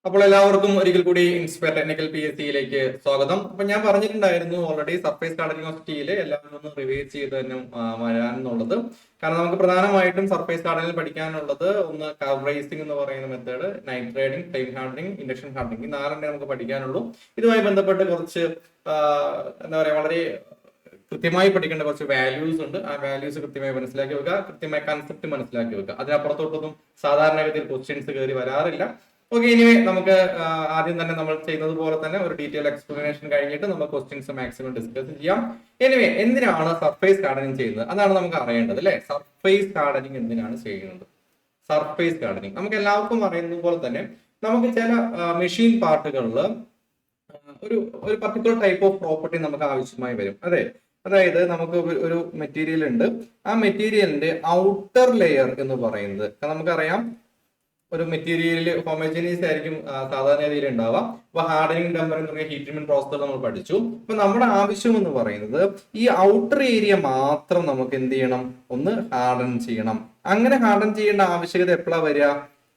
അപ്പോൾ എല്ലാവർക്കും ഒരിക്കൽ കൂടി ഇൻസ്പയർ ടെക്നിക്കൽ പി എസ് സിയിലേക്ക് സ്വാഗതം. അപ്പൊ ഞാൻ പറഞ്ഞിട്ടുണ്ടായിരുന്നു already surface gardening of steel എല്ലാവരും ഒന്ന് റിവൈസ് ചെയ്ത് തന്നെ വരാനെന്നുള്ളത്. കാരണം നമുക്ക് പ്രധാനമായിട്ടും സർഫേസ് ഗാർഡനിൽ പഠിക്കാനുള്ളത് ഒന്ന് കർവ് റേസിംഗ് എന്ന് പറയുന്ന method, nitriding, flame hardening, induction hardening, ഈ നാലെണ്ണേ നമുക്ക് പഠിക്കാനുള്ളൂ. ഇതുമായി ബന്ധപ്പെട്ട് കുറച്ച് എന്താ പറയാ വളരെ കൃത്യമായി പഠിക്കേണ്ട കുറച്ച് വാല്യൂസ് ഉണ്ട്. ആ വാല്യൂസ് കൃത്യമായി മനസ്സിലാക്കി വെക്കുക, കൃത്യമായി കൺസെപ്റ്റ് മനസ്സിലാക്കി വെക്കുക. അതിനപ്പുറത്തോട്ടൊന്നും സാധാരണഗതിയിൽ ക്വസ്റ്റ്യൻസ് കയറി വരാറില്ല. ഓക്കെ, ഇനി നമുക്ക് ആദ്യം തന്നെ നമ്മൾ ചെയ്യുന്നത് പോലെ തന്നെ ഒരു ഡീറ്റെയിൽ എക്സ്പ്ലനേഷൻ കഴിഞ്ഞിട്ട് നമ്മൾ ക്വസ്റ്റ്യൻസ് മാക്സിമം ഡിസ്കസ് ചെയ്യാം. എനിവേ, എന്തിനാണ് സർഫേസ് ഗാർഡനിങ് ചെയ്യുന്നത്? അതാണ് നമുക്ക് അറിയേണ്ടത് അല്ലെ. സർഫേസ് ഗാർഡനിങ് എന്തിനാണ് ചെയ്യുന്നത്? സർഫേസ് ഗാർഡനിങ് നമുക്ക് എല്ലാവർക്കും അറിയുന്നത് പോലെ തന്നെ നമുക്ക് ചില മെഷീൻ പാർട്ടുകളിൽ ഒരു ഒരു പർട്ടിക്കുലർ ടൈപ്പ് ഓഫ് പ്രോപ്പർട്ടി നമുക്ക് ആവശ്യമായി വരും. അതായത് നമുക്ക് ഒരു മെറ്റീരിയൽ ഉണ്ട്. ആ മെറ്റീരിയലിന്റെ ഔട്ടർ ലെയർ എന്ന് പറയുന്നത് നമുക്കറിയാം, ഒരു മെറ്റീരിയൽ ഹോമോജീനിയസ് ആയിരിക്കും സാധാരണ രീതിയിൽ ഉണ്ടാവുക. അപ്പൊ ഹാർഡനിങ്, ടെമ്പറിംഗ് തുടങ്ങിയ ഹീറ്റ് ട്രീറ്റ്മെന്റ് പ്രോസസ് നമ്മൾ പഠിച്ചു. അപ്പൊ നമ്മുടെ ആവശ്യം എന്ന് പറയുന്നത് ഈ ഔട്ടർ ഏരിയ മാത്രം നമുക്ക് എന്ത് ചെയ്യണം? ഒന്ന് ഹാർഡൻ ചെയ്യണം. അങ്ങനെ ഹാർഡൻ ചെയ്യേണ്ട ആവശ്യകത എപ്പോഴാണ് വരിക?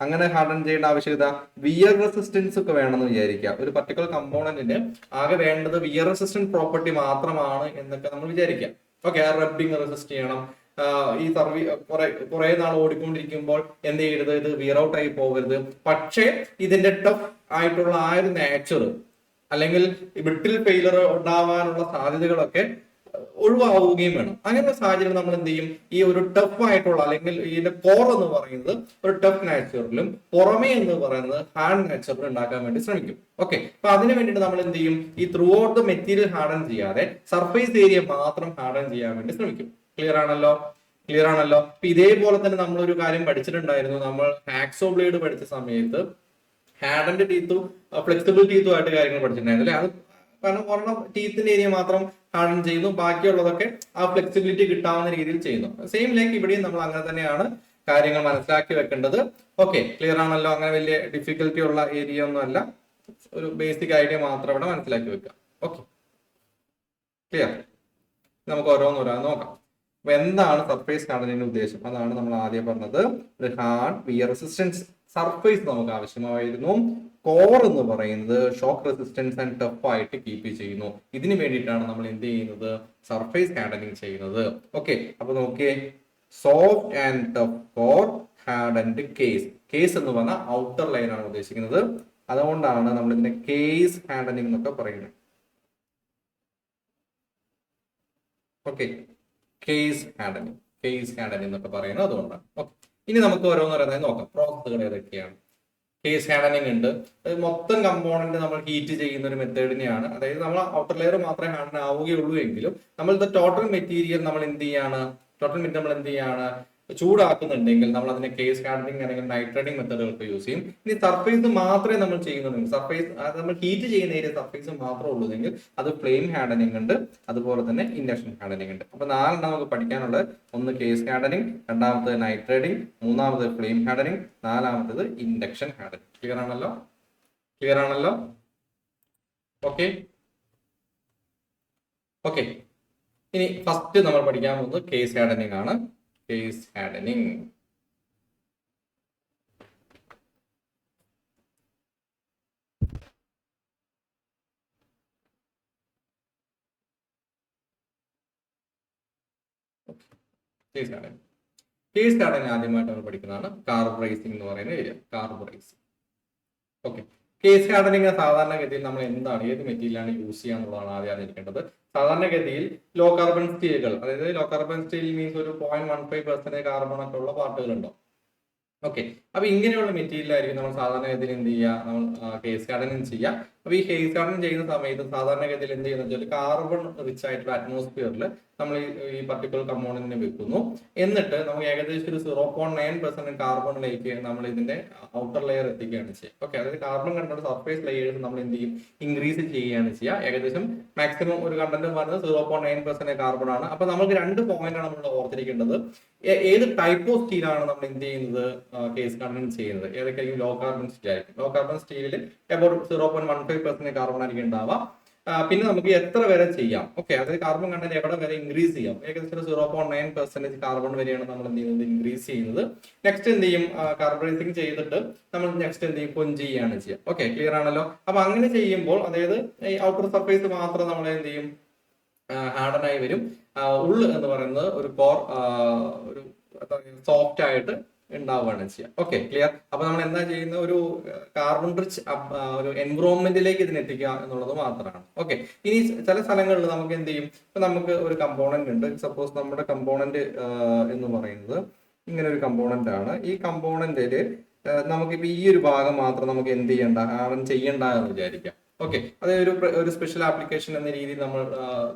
അങ്ങനെ ഹാർഡൻ ചെയ്യേണ്ട ആവശ്യകത വിയർ റെസിസ്റ്റൻസ് ഒക്കെ വേണമെന്ന് വിചാരിക്കുക. ഒരു പർട്ടിക്കുലർ കമ്പോണന്റിന് ആകെ വേണ്ടത് വിയർ റെസിസ്റ്റന്റ് പ്രോപ്പർട്ടി മാത്രമാണ് എന്നൊക്കെ നമ്മൾ വിചാരിക്കാം. ഓക്കെ, റബ്ബിങ് റെസിസ്റ്റ് ചെയ്യണം. ഈ കുറെ നാൾ ഓടിക്കൊണ്ടിരിക്കുമ്പോൾ എന്ത് ചെയ്യരുത്? ഇത് വിയർ ഔട്ട് ആയി പോകരുത്. പക്ഷേ ഇതിന്റെ ടഫ് ആയിട്ടുള്ള ആ ഒരു നേച്ചർ അല്ലെങ്കിൽ ബ്രിട്ടിൽ ഫെയിലർ ഉണ്ടാവാനുള്ള സാധ്യതകളൊക്കെ ഒഴിവാവുകയും വേണം. അങ്ങനെയുള്ള സാഹചര്യം നമ്മൾ എന്ത് ചെയ്യും? ഈ ഒരു ടഫ് ആയിട്ടുള്ള അല്ലെങ്കിൽ ഇതിന്റെ കോർ എന്ന് പറയുന്നത് ഒരു ടഫ് നാച്ചുറലും പുറമേ എന്ന് പറയുന്നത് ഹാർഡ് നാച്ചുറലും ഉണ്ടാക്കാൻ വേണ്ടി ശ്രമിക്കും. ഓക്കെ, അപ്പൊ അതിന് വേണ്ടിയിട്ട് നമ്മൾ എന്ത് ചെയ്യും? ഈ through out the material harden ചെയ്യാതെ സർഫേസ് ഏരിയ മാത്രം ഹാർഡൻ ചെയ്യാൻ വേണ്ടി ശ്രമിക്കും. ക്ലിയർ ആണല്ലോ? അപ്പൊ ഇതേപോലെ തന്നെ നമ്മൾ ഒരു കാര്യം പഠിച്ചിട്ടുണ്ടായിരുന്നു. നമ്മൾ ഹാക്സോ ബ്ലേഡ് പഠിച്ച സമയത്ത് ഹാർഡന്റെ ടീത്തും ഫ്ലെക്സിബിൾ ടീത്തും ആയിട്ട് കാര്യങ്ങൾ പഠിച്ചിട്ടുണ്ടായിരുന്നു അല്ലെ. അത് കാരണം ഒരെണ്ണം ടീത്തിന്റെ ഏരിയ മാത്രം ഹാർഡൻ ചെയ്യുന്നു, ബാക്കിയുള്ളതൊക്കെ ആ ഫ്ലെക്സിബിലിറ്റി കിട്ടാവുന്ന രീതിയിൽ ചെയ്യുന്നു. സെയിം ലൈക്ക് ഇവിടെയും നമ്മൾ അങ്ങനെ തന്നെയാണ് കാര്യങ്ങൾ മനസ്സിലാക്കി വെക്കേണ്ടത്. ഓക്കെ, ക്ലിയർ ആണല്ലോ? അങ്ങനെ വലിയ ഡിഫിക്കൽറ്റി ഉള്ള ഏരിയ ഒന്നും അല്ല. ഒരു ബേസിക് ഐഡിയ മാത്രം ഇവിടെ മനസ്സിലാക്കി വെക്കുക. Okay, clear? നമുക്ക് ഓരോന്ന് നോക്കാം. അപ്പൊ എന്താണ് സർഫേസ് ഗാർഡനിങ്ങിന്റെ ഉദ്ദേശം? അതാണ് നമ്മൾ ആദ്യം പറഞ്ഞത്. ഒരു ഹാർഡ് വിയർ റെസിസ്റ്റൻസ് സർഫേസ് നമുക്ക് ആവശ്യമായിരുന്നു. കോർ എന്ന് പറയുന്നത് ഷോക്ക് റെസിസ്റ്റൻസ് ആൻഡ് ടഫ് ആയിട്ട് കീപ്പ് ചെയ്യുന്നു. ഇതിന് വേണ്ടിയിട്ടാണ് നമ്മൾ എന്ത് ചെയ്യുന്നത്? സർഫേസ് ഹാർഡനിങ് ചെയ്യുന്നത്. ഓക്കെ, അപ്പൊ നോക്കിയേ, soft and tough core, hard and case എന്ന് പറഞ്ഞാൽ ഔട്ടർ ലൈൻ ആണ് ഉദ്ദേശിക്കുന്നത്. അതുകൊണ്ടാണ് നമ്മൾ ഇതിനെ കേസ് ഹാർഡനിങ് എന്നൊക്കെ പറയുന്നത്. ഓക്കെ, കേസ് ഹാൻഡലിംഗ് എന്നൊക്കെ പറയുന്നത് അതുകൊണ്ടാണ്. ഓക്കെ, ഇനി നമുക്ക് ഓരോന്നോരോന്നായി നോക്കാം. പ്രോസസ്സുകൾ ഏതൊക്കെയാണ്? കേസ് ഹാൻഡലിംഗ് ഉണ്ട്. മൊത്തം കമ്പോണന്റ് നമ്മൾ ഹീറ്റ് ചെയ്യുന്ന ഒരു മെത്തേഡിനെയാണ്. അതായത് നമ്മൾ ഔട്ടർ ലെയർ മാത്രമേ ഹാൻഡൻ ആവുകയുള്ളൂ എങ്കിലും നമ്മൾ ടോട്ടൽ മെറ്റീരിയൽ നമ്മൾ എന്ത് ചെയ്യാണ്? ചൂടാക്കുന്നുണ്ടെങ്കിൽ നമ്മൾ അതിനെ കേസ് ഹാൻഡലിംഗ് അല്ലെങ്കിൽ നൈട്രേറ്റിംഗ് മെത്തേഡുകൾക്ക് യൂസ് ചെയ്യും. ഇനി സർഫേസ് മാത്രമേ നമ്മൾ ചെയ്യുന്നുണ്ടെങ്കിൽ, സർഫേസ് നമ്മൾ ഹീറ്റ് ചെയ്യുന്ന ഏരിയ സർഫേസ് മാത്രമേ ഉള്ളൂതെങ്കിൽ അത് ഫ്ലെയിം ഹാൻഡലിംഗ് ഉണ്ട്, അതുപോലെ തന്നെ ഇൻഡക്ഷൻ ഹാൻഡലിംഗ് ഉണ്ട്. അപ്പൊ നാലെണ്ണം നമുക്ക് പഠിക്കാനുള്ളത്. ഒന്ന് കേസ് ഹാൻഡലിംഗ്, രണ്ടാമത് നൈട്രേറ്റിംഗ്, മൂന്നാമത് ഫ്ലെയിം ഹാൻഡലിംഗ്, നാലാമത്തത് ഇൻഡക്ഷൻ ഹാൻഡലിംഗ്. ക്ലിയർ ആണല്ലോ? ഓക്കെ, ഇനി ഫസ്റ്റ് നമ്മൾ പഠിക്കാൻ പോകുന്നത് കേസ് ഹാൻഡലിംഗ് ആണ്. കേസ് ഹാൻഡലിംഗ് ആദ്യമായിട്ട് നമ്മൾ പഠിക്കുന്നതാണ് കാർബ് റൈസിംഗ് എന്ന് പറയുന്ന ഏരിയ. ഓക്കെ, കേസ് ഹാർഡനിങ് സാധാരണഗതിയിൽ നമ്മൾ ഏത് മെറ്റീരിയലാണ് യൂസ് ചെയ്യുക എന്നുള്ളതാണ് ആദ്യം അറിഞ്ഞിരിക്കേണ്ടത്. സാധാരണഗതിയിൽ ലോ കാർബൺ സ്റ്റീലുകൾ, അതായത് ലോ കാർബൺ സ്റ്റീൽ മീൻസ് ഒരു 0.15% കാർബൺ ഒക്കെ ഉള്ള പാർട്ടുകൾ ഉണ്ടാവും. ഓക്കെ, അപ്പൊ ഇങ്ങനെയുള്ള മെറ്റീരിയൽ ആയിരിക്കും നമ്മൾ സാധാരണഗതിയിൽ എന്ത് ചെയ്യുക? നമ്മൾ കേസ് ഹാർഡനിങ് ചെയ്യുക. അപ്പൊ ഈ കേസ് ഹാർഡനിങ് ചെയ്യുന്ന സമയത്ത് സാധാരണഗതിയിൽ എന്ത് ചെയ്യുന്ന വെച്ചാൽ കാർബൺ റിച്ച് ആയിട്ടുള്ള അറ്റ്മോസ്ഫിയറിൽ നമ്മൾ ഈ പർട്ടിക്കുലർ കമ്പോണന്റിനെ വെക്കുന്നു. എന്നിട്ട് നമുക്ക് ഏകദേശം ഒരു 0.9% കാർബണിലേക്ക് നമ്മൾ ഇതിന്റെ ഔട്ടർ ലെയർ എത്തിക്കുകയാണ് ചെയ്യുക. ഓക്കെ, അതായത് കാർബൺ കണ്ടന്റ് സർഫേസ് ലെയേഴ്സ് നമ്മൾ എന്ത് ചെയ്യും? ഇൻക്രീസ് ചെയ്യുകയാണ് ചെയ്യുക. ഏകദേശം മാക്സിമം ഒരു കണ്ടന്റ് പറയുന്നത് 0.9% കാർബൺ ആണ്. അപ്പൊ നമുക്ക് 2 പോയിന്റ് ആണ് നമ്മൾ ഓർത്തിരിക്കേണ്ടത്. ഏത് ടൈപ്പ് ഓഫ് സ്റ്റീലാണ് നമ്മൾ എന്ത് ചെയ്യുന്നത്? കേസ് ഹാർഡനിങ് ചെയ്യുന്നത് ഏതൊക്കെയായിരിക്കും? ലോ കാർബൺ സ്റ്റീൽ ആയിരിക്കും. ലോ കാർബൺ സ്റ്റീലിൽ അബൌട്ട് 0.15% കാർബൺ ആയിരിക്കും ഉണ്ടാവുക. പിന്നെ നമുക്ക് എത്ര വരെ ചെയ്യാം. ഓക്കെ, അതായത് കാർബൺ കണ്ടന്റ് എവിടെ വരെ ഇൻക്രീസ് ചെയ്യാം. ഏകദേശം 0.9% കാർബൺ വരെയാണ് നമ്മൾ എന്ത് ചെയ്യുന്നത്, ഇൻക്രീസ് ചെയ്യുന്നത്. നെക്സ്റ്റ് എന്ത് ചെയ്യും, കാർബണൈസിങ് ചെയ്തിട്ട് നമ്മൾ നെക്സ്റ്റ് എന്ത് ചെയ്യും, കൊഞ്ച് ചെയ്യാണ് ചെയ്യുക. ഓക്കെ, ക്ലിയർ ആണല്ലോ. അപ്പൊ അങ്ങനെ ചെയ്യുമ്പോൾ അതായത് ഈ ഔട്ടർ സർഫേസ് മാത്രം നമ്മൾ എന്ത് ചെയ്യും, ഹാർഡനായി വരും. ഉള്ള് എന്ന് പറയുന്നത് ഒരു കോർ, ഒരു സോഫ്റ്റ് ആയിട്ട് ഉണ്ടാവുകയാണ് ചെയ്യുക. Okay, clear. അപ്പൊ നമ്മൾ എന്താ ചെയ്യുന്ന, ഒരു കാർബൺ റിച്ച് ഒരു എൻവറോൺമെന്റിലേക്ക് ഇതിനെ എത്തിക്കുക എന്നുള്ളത് മാത്രമാണ്. ഓക്കെ, ഇനി ചില സ്ഥലങ്ങളിൽ നമുക്ക് എന്ത് ചെയ്യും, ഇപ്പൊ നമുക്ക് ഒരു കമ്പോണന്റ് ഉണ്ട്. സപ്പോസ് നമ്മുടെ കമ്പോണന്റ് എന്ന് പറയുന്നത് ഇങ്ങനെ ഒരു കമ്പോണന്റ് ആണ്. ഈ കമ്പോണന്റില് നമുക്കിപ്പോ ഈ ഒരു ഭാഗം മാത്രം നമുക്ക് എന്ത് ചെയ്യണ്ട, ഹാർഡൻ ചെയ്യണ്ട എന്ന് വിചാരിക്കാം. ഓക്കെ, അത് ഒരു സ്പെഷ്യൽ ആപ്ലിക്കേഷൻ എന്ന രീതിയിൽ നമ്മൾ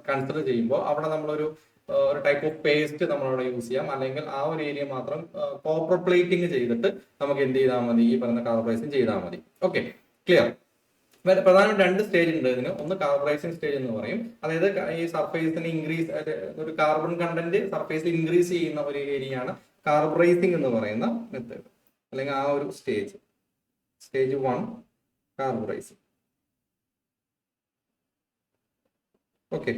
കൺസിഡർ ചെയ്യുമ്പോൾ അവിടെ നമ്മളൊരു ടൈപ്പ് ഓഫ് പേസ്റ്റ് നമ്മളവിടെ യൂസ് ചെയ്യാം. അല്ലെങ്കിൽ ആ ഒരു ഏരിയ മാത്രം കോപ്പർ പ്ലേറ്റിംഗ് ചെയ്തിട്ട് നമുക്ക് എന്ത് ചെയ്താൽ മതി, ഈ പറയുന്ന കാർബറൈസിങ് ചെയ്താൽ മതി. Okay, clear. പ്രധാനമായിട്ട് 2 സ്റ്റേജ് ഉണ്ട് ഇതിന്. ഒന്ന് കാർബറൈസിങ് സ്റ്റേജ് എന്ന് പറയും, അതായത് ഈ സർഫേസിന് ഇൻക്രീസ്, ഒരു കാർബൺ കണ്ടന്റ് സർഫേസിൽ ഇൻക്രീസ് ചെയ്യുന്ന ഒരു ഏരിയയാണ് കാർബറൈസിങ് എന്ന് പറയുന്ന മെത്തേഡ്, അല്ലെങ്കിൽ ആ ഒരു സ്റ്റേജ് 1 കാർബറൈസിങ്. ഓക്കെ,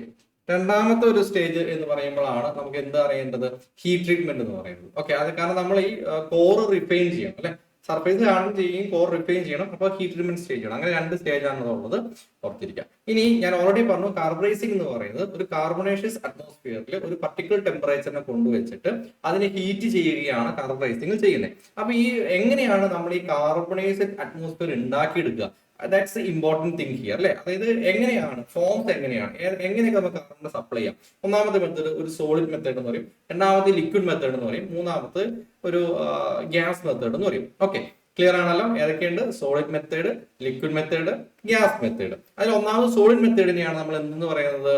രണ്ടാമത്തെ ഒരു സ്റ്റേജ് എന്ന് പറയുമ്പോഴാണ് നമുക്ക് എന്താ അറിയേണ്ടത്, ഹീറ്റ് ട്രീറ്റ്മെന്റ് എന്ന് പറയുന്നത്. ഓക്കെ, അത് കാരണം നമ്മൾ ഈ കോർ റിഫൈൻ ചെയ്യണം അല്ലെ, സർഫേസ് ഹാർഡൻ ചെയ്യും, കോർ റിഫൈൻ ചെയ്യണം. അപ്പോൾ ഹീറ്റ് ട്രീറ്റ്മെന്റ് സ്റ്റേജ് ആണ്. അങ്ങനെ 2 സ്റ്റേജാണ് ഉള്ളത്, ഓർത്തിരിക്കുക. ഇനി ഞാൻ ഓൾറെഡി പറഞ്ഞു, കാർബറൈസിംഗ് എന്ന് പറയുന്നത് ഒരു കാർബണേഷ്യസ് അറ്റ്മോസ്ഫിയറിൽ ഒരു പർട്ടിക്കുലർ ടെമ്പറേച്ചറിനെ കൊണ്ടുവച്ചിട്ട് അതിനെ ഹീറ്റ് ചെയ്യുകയാണ് കാർബറൈസിംഗ് ചെയ്യുന്നത്. അപ്പൊ ഈ എങ്ങനെയാണ് നമ്മൾ ഈ കാർബണൈസ്ഡ് അറ്റ്മോസ്ഫിയർ ഉണ്ടാക്കിയെടുക്കുക, ദാറ്റ്സ് ഇമ്പോർട്ടന്റ് തിങ് ഹിയർ അല്ലെ. അതായത് എങ്ങനെയാണ് ഫോംസ്, എങ്ങനെയൊക്കെ നമുക്ക് കാർബൺ സപ്ലൈ ചെയ്യാം. ഒന്നാമത്തെ മെത്തേഡ് ഒരു സോളിഡ് മെത്തേഡ് എന്ന് പറയും, രണ്ടാമത്തെ ലിക്വിഡ് മെത്തേഡ് എന്ന് പറയും, മൂന്നാമത്തെ ഒരു ഗ്യാസ് മെത്തേഡ് എന്ന് പറയും. ഓക്കെ, ക്ലിയർ ആണല്ലോ. ഏതൊക്കെയുണ്ട്, solid method, liquid method, gas method. അതിൽ ഒന്നാമത് സോളിഡ് മെത്തേഡിനെയാണ് നമ്മൾ എന്തെന്ന് പറയുന്നത്,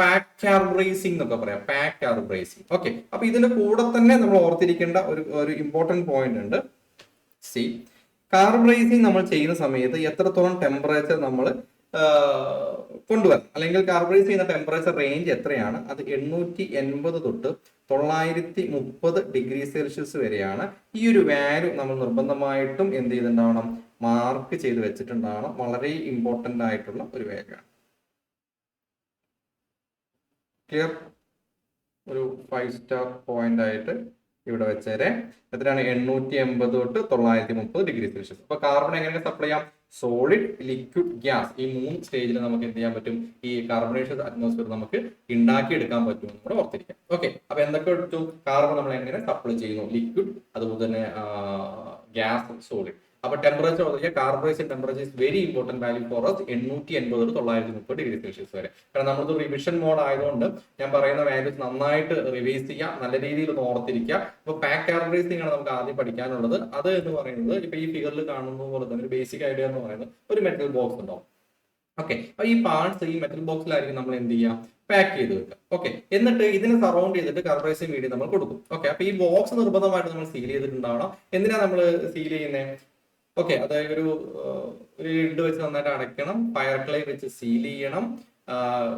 പാക്ക് കാർബറൈസിംഗ് എന്നൊക്കെ പറയാം, പാക്ക് കാർബറൈസിംഗ്. ഓക്കെ, അപ്പൊ ഇതിന്റെ കൂടെ തന്നെ നമ്മൾ ഓർത്തിരിക്കേണ്ട ഒരു ഇമ്പോർട്ടന്റ് പോയിന്റ് ഉണ്ട്. സി, കാർബറൈസിങ് നമ്മൾ ചെയ്യുന്ന സമയത്ത് എത്രത്തോളം ടെമ്പറേച്ചർ നമ്മൾ കൊണ്ടുവരണം, അല്ലെങ്കിൽ കാർബറൈസ് ചെയ്യുന്ന ടെമ്പറേച്ചർ റേഞ്ച് എത്രയാണ്, അത് 880 തൊട്ട് 930 ഡിഗ്രി സെൽഷ്യസ് വരെയാണ്. ഈ ഒരു വാല്യൂ നമ്മൾ നിർബന്ധമായിട്ടും എന്ത് ചെയ്തിട്ടുണ്ടാവണം, മാർക്ക് ചെയ്ത് വെച്ചിട്ടുണ്ടാവണം. വളരെ ഇമ്പോർട്ടന്റ് ആയിട്ടുള്ള ഒരു വാല്യൂ ആണ്. ക്ലിയർ, ഒരു 5 സ്റ്റാർ പോയിന്റ് ആയിട്ട് ഇവിടെ വെച്ചേരെ. എത്രയാണ്, 880 തൊട്ട് 930 ഡിഗ്രി സെൽഷ്യസ്. അപ്പൊ കാർബൺ എങ്ങനെ സപ്ലൈ ചെയ്യാം, സോളിഡ്, ലിക്വിഡ്, ഗ്യാസ്, ഈ 3 സ്റ്റേജിൽ നമുക്ക് എന്ത് ചെയ്യാൻ പറ്റും, ഈ കാർബണേഷ്യസ് അറ്റ്മോസ്ഫിയർ നമുക്ക് ഉണ്ടാക്കിയെടുക്കാൻ പറ്റും എന്ന് കൂടെ ഓർത്തിരിക്കാം. ഓക്കെ, അപ്പൊ എന്തൊക്കെ എടുത്തു, കാർബൺ നമ്മൾ എങ്ങനെ സപ്ലൈ ചെയ്യുന്നു, ലിക്വിഡ്, അതുപോലെ തന്നെ ഗ്യാസ്, സോളിഡ്. അപ്പൊ temperature, carburising temperature is very important value for us, 880 തൊട്ട് 930 ഡിഗ്രി സെൽഷ്യസ് വരെ. കാരണം നമ്മളത് റിവിഷൻ മോഡ് ആയതുകൊണ്ട് ഞാൻ പറയുന്ന വാല്യൂസ് നന്നായിട്ട് റിവൈസ് ചെയ്യാം, നല്ല രീതിയിൽ ഒന്ന് ഓർത്തിരിക്കുക. അപ്പൊ പാക്ക് കാർബറൈസിംഗ് ആണ് നമുക്ക് ആദ്യം പഠിക്കാനുള്ളത്. അത് എന്ന് പറയുന്നത് ഇപ്പൊ ഈ ഫിഗറിൽ കാണുന്ന പോലെ തന്നെ ഒരു ബേസിക് ഐഡിയ എന്ന് പറയുന്നത് ഒരു മെറ്റൽ ബോക്സ് ഉണ്ടാവും. ഓക്കെ, അപ്പൊ ഈ പാർട്സ് ഈ മെറ്റൽ ബോക്സിലായിരിക്കും നമ്മൾ എന്ത് ചെയ്യുക, പാക്ക് ചെയ്ത് വെക്കുക. ഓക്കെ, എന്നിട്ട് ഇതിനെ സറൗണ്ട് ചെയ്തിട്ട് കാർബറൈസിംഗ് മീഡിയം നമ്മൾ കൊടുക്കും. ഓക്കെ, അപ്പൊ ഈ ബോക്സ് നിർബന്ധമായിട്ട് നമ്മൾ സീൽ ചെയ്തിട്ടുണ്ടാവണം. എന്തിനാ നമ്മൾ സീൽ ചെയ്യുന്നത്, ഓക്കെ, അതായത് ഒരു ലിഡ് വെച്ച് നന്നായിട്ട് അടയ്ക്കണം, ഫയർ ക്ലേ വെച്ച് സീൽ ചെയ്യണം,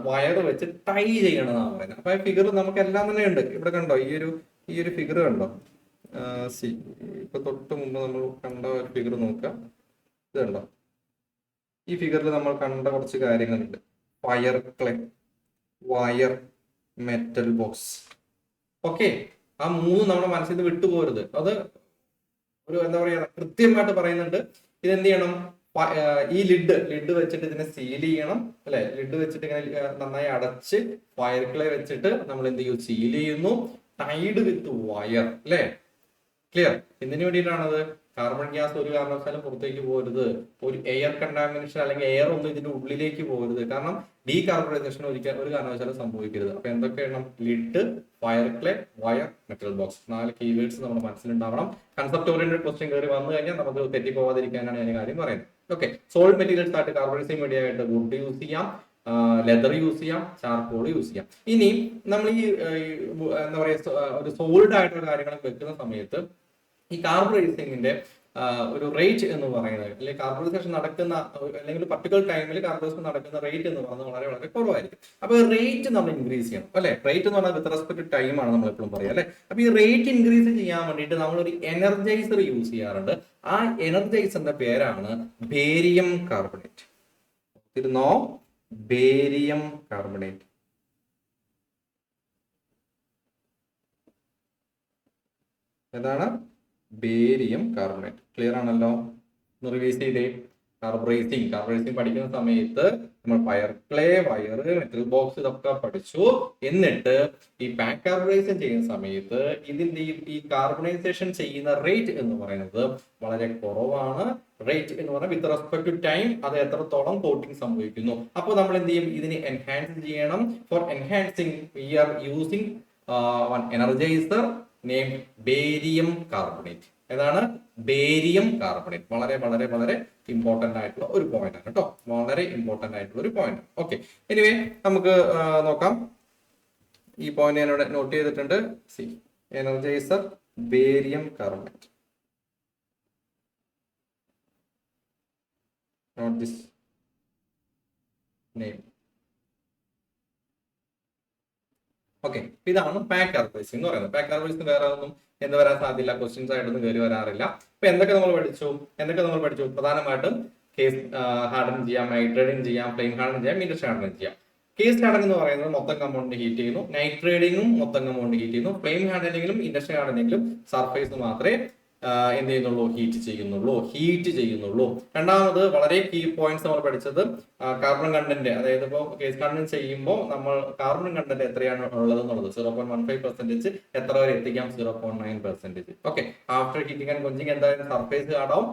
വയർ വെച്ച് ടൈ ചെയ്യണം എന്നാണ് പറയുന്നത്. അപ്പൊ ഈ ഫിഗർ നമുക്ക് എല്ലാം തന്നെ ഉണ്ട്. ഇവിടെ കണ്ടോ, ഈ ഒരു ഫിഗർ കണ്ടോ, സി, ഇപ്പൊ തൊട്ട് മുമ്പ് നമ്മൾ കണ്ട ഒരു ഫിഗർ നോക്കുക, ഇത് കണ്ടോ, ഈ ഫിഗറിൽ നമ്മൾ കണ്ട കുറച്ച് കാര്യങ്ങളുണ്ട്. Fire clay, wire, metal box. Okay, ആ 3 നമ്മുടെ മനസ്സിൽ നിന്ന് വിട്ടുപോകരുത്. അത് ഒരു എന്താ പറയാ, കൃത്യമായിട്ട് പറയുന്നുണ്ട്. ഇതെന്ത് ചെയ്യണം, ഈ ലിഡ് വെച്ചിട്ട് ഇതിനെ സീൽ ചെയ്യണം അല്ലെ. ലിഡ് വെച്ചിട്ട് ഇങ്ങനെ നന്നായി അടച്ച് ഫയർ ക്ലേ വെച്ചിട്ട് നമ്മൾ എന്ത് ചെയ്യും, സീൽ ചെയ്യുന്നു, ടൈഡ് വിത്ത് വയർ അല്ലെ. ക്ലിയർ. എന്തിനു വേണ്ടിയിട്ടാണത്, കാർബൺ ഗ്യാസ് ഒരു കാരണവശാലും പുറത്തേക്ക് പോകരുത്, ഒരു എയർ കണ്ടാമിനേഷൻ അല്ലെങ്കിൽ എയർ ഒന്നും ഇതിന്റെ ഉള്ളിലേക്ക് പോകരുത്. കാരണം ഡീകാർബണൈസേഷൻ ഒരു കാരണവശാലും സംഭവിക്കരുത്. അപ്പൊ എന്തൊക്കെയാണ്, lid, fire clay, wire, metal box. 4 keywords നമ്മുടെ മനസ്സിലുണ്ടാവണം. കൺസെപ്റ്റ് ഓറിയന്റഡ് ക്വസ്റ്റ്യൻ കയറി വന്നു കഴിഞ്ഞാൽ നമുക്ക് തെറ്റിപ്പോവാതിരിക്കാനാണ് ഞാൻ കാര്യം പറയുന്നത്. ഓക്കെ, സോളിഡ് മെറ്റീരിയൽസ് ആയിട്ട് കാർബണൈസിംഗ് മീഡിയ ആയിട്ട് വുഡ് യൂസ് ചെയ്യാം, ലെതർ യൂസ് ചെയ്യാം, ചാർക്കോൾ യൂസ് ചെയ്യാം. ഇനി നമ്മൾ ഈ എന്താ പറയുക, ഒരു സോളിഡ് ആയിട്ടുള്ള കാര്യങ്ങളൊക്കെ വെക്കുന്ന സമയത്ത് ഈ കാർബറൈസിംഗിന്റെ ഒരു റേറ്റ് എന്ന് പറയുന്നത്, അല്ലെങ്കിൽ കാർബറൈസേഷൻ നടക്കുന്ന അല്ലെങ്കിൽ ഒരു പർട്ടിക്കുലർ ടൈമിൽ കാർബറൈസേഷൻ നടക്കുന്ന റേറ്റ് എന്ന് പറയുന്നത് വളരെ വളരെ കുറവായിരിക്കും. അപ്പൊ റേറ്റ് നമ്മൾ ഇൻക്രീസ് ചെയ്യണം അല്ലെ. റേറ്റ് എന്ന് പറഞ്ഞാൽ വിത്ത് റെസ്പെക്ട് ടു ടൈം ആണ് നമ്മൾ എപ്പോഴും പറയുക അല്ലെ. അപ്പൊ ഈ റേറ്റ് ഇൻക്രീസ് ചെയ്യാൻ വേണ്ടിയിട്ട് നമ്മളൊരു എനർജൈസർ യൂസ് ചെയ്യാറുണ്ട്. ആ എനർജൈസറിന്റെ പേരാണ് ബേരിയം കാർബണേറ്റ്. ഇരുന്നോ, ബേരിയം കാർബണേറ്റ്. ഏതാണ്? Barium carbonate. ക്ലിയർ ആണല്ലോ? ഒന്ന് റിവൈസ് ചെയ്തേ. കാർബറൈസിങ് പഠിക്കുന്ന സമയത്ത് നമ്മൾ fire clay, wire, metal box ഇതൊക്കെ പഠിച്ചു. എന്നിട്ട് ഈ പാക്ക് കാർബറൈസേഷൻ ചെയ്യുന്ന സമയത്ത് ഇതിന്റെ ഈ കാർബണൈസേഷൻ ചെയ്യുന്ന റേറ്റ് എന്ന് പറയുന്നത് വളരെ കുറവാണ്. റേറ്റ് എന്ന് പറഞ്ഞാൽ വിത്ത് റെസ്പെക്ട് ടു ടൈം അത് എത്രത്തോളം കോട്ടിംഗ് സംഭവിക്കുന്നു. അപ്പോൾ നമ്മൾ എന്ത് ചെയ്യും? ഇതിനെ എൻഹാൻസ് ചെയ്യണം. For enhancing we are using one energiser named barium carbonate. ഏതാണ്? Barium carbonate. വളരെ വളരെ വളരെ ഇമ്പോർട്ടന്റ് ആയിട്ടുള്ള ഒരു പോയിന്റ് ആണ് കേട്ടോ. വളരെ ഇമ്പോർട്ടന്റ് ആയിട്ടുള്ള ഒരു പോയിന്റ്. ഓക്കെ, എനിവേ നമുക്ക് നോക്കാം. ഈ പോയിന്റ് ഞാൻ ഇവിടെ നോട്ട് ചെയ്തിട്ടുണ്ട്. C energiser barium carbonate. Note this name. Okay, ഇതാണ് പാക്ക് കാർബറൈസിംഗ് എന്ന് പറയുന്നത്. പാക്ക് കാർബറൈസിംഗ് വേറെ ഒന്നും എന്ന് വരാൻ സാധ്യല്ല, ക്വസ്റ്റ്യൻസ് ആയിട്ടൊന്നും കയറി വരാറില്ല. അപ്പൊ എന്തൊക്കെ നമ്മൾ പഠിച്ചു? പ്രധാനമായിട്ടും കേസ് ഹാർഡൻ ചെയ്യാം, നൈട്രേഡിങ് ചെയ്യാം, ഫ്ലെയിം ഹാർഡൻ ചെയ്യാം, ഇൻഡസ്ട്രി ഹാർഡൻ ചെയ്യാം. കേസ് ഹാർഡൻ എന്ന് പറയുന്നത് മൊത്തം കമ്പൗണ്ട് ഹീറ്റ് ചെയ്യുന്നു. നൈട്രേഡിങ്ങും മൊത്തം കമ്പൗണ്ട് ഹീറ്റ് ചെയ്യുന്നു. ഫ്ലെയിം ഹാർഡനിങ്ങിലും ഇൻഡസ്ട്രി ഹാർഡനിങ്ങിലും സർഫേസ് മാത്രമേ എന്ത് ചെയ്യുന്നുള്ളൂ? ഹീറ്റ് ചെയ്യുന്നുള്ളൂ. രണ്ടാമത് വളരെ കീ പോയിന്റ്സ് നമ്മൾ പഠിച്ചത് കാർബൺ കണ്ടന്റ്. അതായത് ഇപ്പോൾ കേസ് കണ്ടന്റ് ചെയ്യുമ്പോൾ നമ്മൾ കാർബൺ കണ്ടന്റ് എത്രയാണ് ഉള്ളത് എന്നുള്ളത് 0.15% എത്ര വരെ എത്തിക്കാം? 0.9%. Okay, after heating and quenching എന്തായാലും സർഫേസ് ഹാർഡാവും.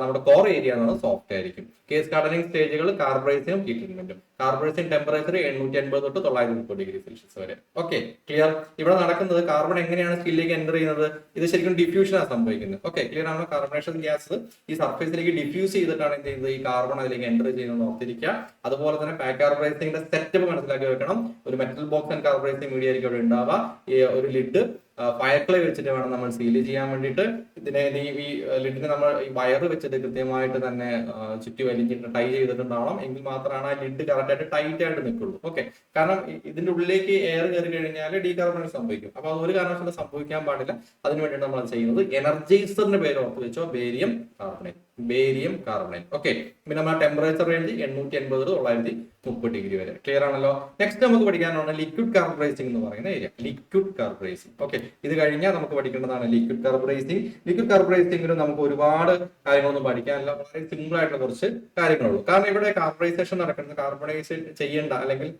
നമ്മുടെ കോർ ഏരിയ എന്നുള്ളത് സോഫ്റ്റ് ആയിരിക്കും. കേസ് ഹാർഡനിങ് സ്റ്റേജുകൾ കാർബറൈസിനും ഹീറ്റ് ട്രീറ്റ്മെന്റും. കാർബറൈസിൻ ടെമ്പറേച്ചർ 850 തൊട്ട് 930 ഡിഗ്രി സെൽഷ്യസ് വരെ. Okay, clear? ഇവിടെ നടക്കുന്നത് കാർബൺ എങ്ങനെയാണ് സ്റ്റീലിലേക്ക് എൻ്റർ ചെയ്യുന്നത്? ഇത് ശരിക്കും ഡിഫ്യൂഷനാണ് സംഭവിക്കുന്നത്. ഓക്കെ, ക്ലിയർ ആണോ? കാർബണേഷൻ ഗ്യാസ് ഈ സർഫേസിലേക്ക് ഡിഫ്യൂസ് ചെയ്തിട്ടാണ് എന്ത് ചെയ്യുന്നത്? ഈ കാർബൺ അതിലേക്ക് എൻ്റർ ചെയ്യുന്നത് ഓർത്തിരിക്കുക. അതുപോലെ തന്നെ പാക്ക് കാർബറൈസിംഗിന്റെ സെറ്റപ്പ് മനസ്സിലാക്കി വെക്കണം. ഒരു metal box and carburising media ആയിരിക്കും അവിടെ ഉണ്ടാവുക. ഒരു ലിഡ് ഫയർ ക്ലേ വെച്ചിട്ട് വേണം നമ്മൾ സീൽ ചെയ്യാൻ വേണ്ടിയിട്ട്. ഇതിനെ ഈ ലിഡിനെ നമ്മൾ ഈ വയർ വെച്ചിട്ട് കൃത്യമായിട്ട് തന്നെ ചുറ്റി വലിഞ്ഞിട്ട് ടൈ ചെയ്തിട്ടുണ്ടാവണം. എങ്കിൽ മാത്രമാണ് ആ ലിഡ് കറക്റ്റ് ആയിട്ട് ടൈറ്റ് ആയിട്ട് നിൽക്കുള്ളൂ. ഓക്കെ, കാരണം ഇതിന്റെ ഉള്ളിലേക്ക് എയർ കയറി കഴിഞ്ഞാൽ ഡീകാർബണേഷൻ സംഭവിക്കും. അപ്പൊ അത് ഒരു കാരണവശാലും സംഭവിക്കാൻ പാടില്ല. അതിനു വേണ്ടിയിട്ട് നമ്മൾ ചെയ്യുന്നത് എനർജൈസറിന്റെ പേര് ഓർത്ത് വെച്ചോ, ബേരിയം കാർബണേറ്റ്. ഓക്കെ, പിന്നെ നമ്മുടെ ടെമ്പറേച്ചർ റേഞ്ച് 880 to 930 ഡിഗ്രി വരെ. ക്ലിയർ ആണല്ലോ? നെക്സ്റ്റ് നമുക്ക് പഠിക്കാനാണ് ലിക്വിഡ് കാർബറൈസിംഗ് എന്ന് പറയുന്ന ഏരിയ. Liquid carburising. ഓക്കെ, ഇത് കഴിഞ്ഞാൽ നമുക്ക് പഠിക്കേണ്ടതാണ് ലിക്വിഡ് കാർബറൈസിംഗ്. ലിക്വിഡ് കാർബറൈസിംഗിലും നമുക്ക് ഒരുപാട് കാര്യങ്ങളൊന്നും പഠിക്കാനില്ല. വളരെ സിമ്പിൾ ആയിട്ടുള്ള കുറച്ച് കാര്യങ്ങളുള്ളൂ. കാരണം ഇവിടെ കാർബറൈസേഷൻ നടക്കുന്നത്, കാർബണൈസേഷൻ ചെയ്യേണ്ട അല്ലെങ്കിൽ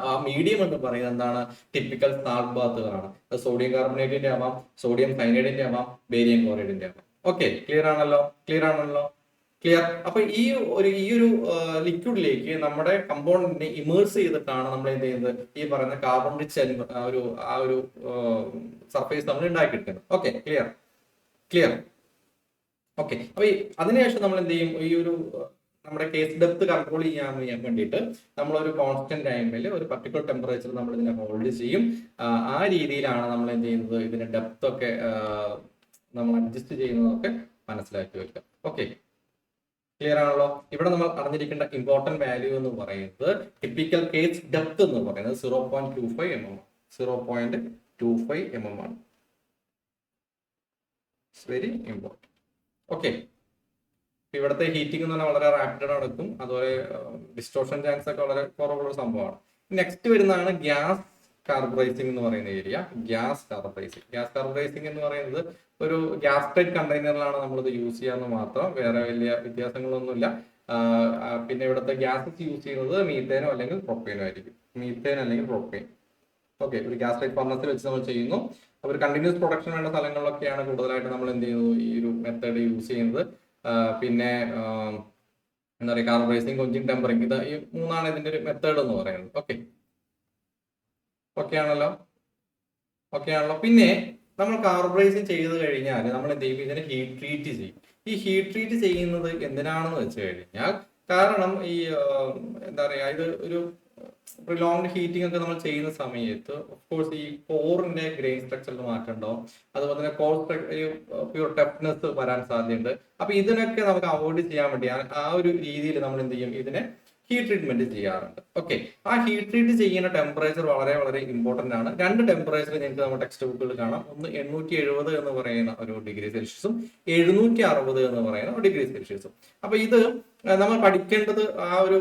ആ മീഡിയം എന്ന് പറയുന്നത് എന്താണ്? ടിപ്പിക്കൽ സാൾട്ട് ബാത്തുകളാണ്. സോഡിയം കാർബണേറ്റിന്റെ ആവാം, സോഡിയം സൈനൈഡിന്റെ ആവാം, ബേരിയം ക്ലോറൈഡിന്റെ ആവാം. ഓക്കെ, ക്ലിയർ ആണല്ലോ? ക്ലിയർ. അപ്പൊ ഈ ഒരു ലിക്വിഡിലേക്ക് നമ്മുടെ കമ്പൗണ്ടിനെ ഇമേഴ്സ് ചെയ്തിട്ടാണ് നമ്മൾ എന്ത് ചെയ്യുന്നത്? ഈ പറയുന്ന കാർബൺ റിച്ച് ആ ഒരു സർഫേസ് നമ്മൾ ഉണ്ടാക്കിയെടുക്കുന്നത്. Okay, clear. ഓക്കെ, അപ്പൊ അതിനുശേഷം നമ്മൾ എന്ത് ചെയ്യും? ഈ ഒരു നമ്മുടെ കേസ് ഡെപ്ത് കൺട്രോൾ ചെയ്യാൻ വേണ്ടിയിട്ട് നമ്മളൊരു കോൺസ്റ്റന്റ് ടൈമിൽ ഒരു പർട്ടിക്കുലർ ടെമ്പറേച്ചർ നമ്മൾ ഇതിനെ ഹോൾഡ് ചെയ്യും. ആ രീതിയിലാണ് നമ്മൾ എന്ത് ചെയ്യുന്നത്? ഇതിന്റെ ഡെപ്ത് ഒക്കെ നമ്മൾ അഡ്ജസ്റ്റ് ചെയ്യുന്നതൊക്കെ മനസ്സിലാക്കി വെക്കുക. ഓക്കെ, ക്ലിയർ ആണല്ലോ? ഇവിടെ നമ്മൾ അറിഞ്ഞിരിക്കേണ്ട ഇമ്പോർട്ടന്റ് വാല്യൂ എന്ന് പറയുന്നത് ടിപ്പിക്കൽ കേസ് ഡെപ്ത് എന്ന് പറയുന്നത് 0.25 mm. 0.25 mm ആണ്. Very important. ഓക്കെ, ഇവിടുത്തെ ഹീറ്റിംഗ് എന്ന് പറഞ്ഞാൽ വളരെ റാപ്പിഡ് നടക്കും. അതുപോലെ ഡിസ്റ്റോർഷൻ ചാൻസ് ഒക്കെ വളരെ കുറവുള്ള ഒരു സംഭവമാണ്. നെക്സ്റ്റ് വരുന്നതാണ് ഗ്യാസ് കാർബറൈസിംഗ് എന്ന് പറയുന്ന ഏരിയ. ഗ്യാസ് കാർബറൈസിംഗ് എന്ന് പറയുന്നത് ഒരു ഗ്യാസ് ടൈറ്റ് കണ്ടെയ്നറിലാണ് നമ്മളിത് യൂസ് ചെയ്യാന്ന് മാത്രം. വേറെ വലിയ വ്യത്യാസങ്ങളൊന്നുമില്ല. പിന്നെ ഇവിടുത്തെ ഗ്യാസസ് യൂസ് ചെയ്യുന്നത് മീത്തേനോ അല്ലെങ്കിൽ പ്രൊപ്പൈനോ ആയിരിക്കും. ഓക്കെ, ഒരു ഗ്യാസ് ടൈറ്റ് ഫർണസിൽ വെച്ച് നമ്മൾ ചെയ്യുന്നു. അപ്പോൾ കണ്ടിന്യൂസ് പ്രൊഡക്ഷൻ വേണ്ട സ്ഥലങ്ങളിലൊക്കെയാണ് കൂടുതലായിട്ട് നമ്മൾ എന്ത് ചെയ്യുന്നത്? ഈ ഒരു മെത്തേഡ് യൂസ് ചെയ്യുന്നത്. പിന്നെ എന്താ പറയുക, കാർബറൈസിംഗ്, കൊഞ്ചിങ്, ടെമ്പറിംഗ്, ഇത് ഈ മൂന്നാണ് ഇതിന്റെ ഒരു മെത്തേഡ് എന്ന് പറയുന്നത്. ഓക്കെ ആണല്ലോ? പിന്നെ നമ്മൾ കാർബറൈസിംഗ് ചെയ്ത് കഴിഞ്ഞാൽ നമ്മൾ എന്ത് ചെയ്യും? ഇതിനെ ഹീറ്റ് ട്രീറ്റ് ചെയ്യും. ഈ ഹീറ്റ് ട്രീറ്റ് ചെയ്യുന്നത് എന്തിനാണെന്ന് വെച്ച് കഴിഞ്ഞാൽ, കാരണം ഈ എന്താ പറയാ, ഇത് ഒരു പ്രിലോങ്ഡ് ഹീറ്റിംഗ് ഒക്കെ നമ്മൾ ചെയ്യുന്ന സമയത്ത് ഓഫ്കോഴ്സ് ഈ കോറിന്റെ ഗ്രെയിൻ സ്ട്രക്ചറിൽ മാറ്റം ഉണ്ടാവും. അതുപോലെ തന്നെ കോർ പ്യൂർ ടഫ്നെസ് വരാൻ സാധ്യതയുണ്ട്. അപ്പൊ ഇതിനൊക്കെ നമുക്ക് അവോയ്ഡ് ചെയ്യാൻ വേണ്ടി ആ ഒരു രീതിയിൽ നമ്മൾ എന്ത് ചെയ്യും? ഇതിനെ ഹീറ്റ് ട്രീറ്റ്മെന്റ് ചെയ്യാറുണ്ട്. ഓക്കെ, ആ ഹീറ്റ് ട്രീറ്റ് ചെയ്യുന്ന ടെമ്പറേച്ചർ വളരെ വളരെ ഇമ്പോർട്ടന്റ് ആണ്. രണ്ട് ടെമ്പറേച്ചർ നിങ്ങൾക്ക് നമ്മുടെ ടെക്സ്റ്റ് ബുക്കുകളിൽ കാണാം. ഒന്ന് 870 എന്ന് പറയുന്ന ഒരു ഡിഗ്രി സെൽഷ്യസും 760 എന്ന് പറയുന്ന ഒരു ഡിഗ്രി സെൽഷ്യസും. അപ്പൊ ഇത് നമ്മൾ പഠിക്കേണ്ടത് ആ ഒരു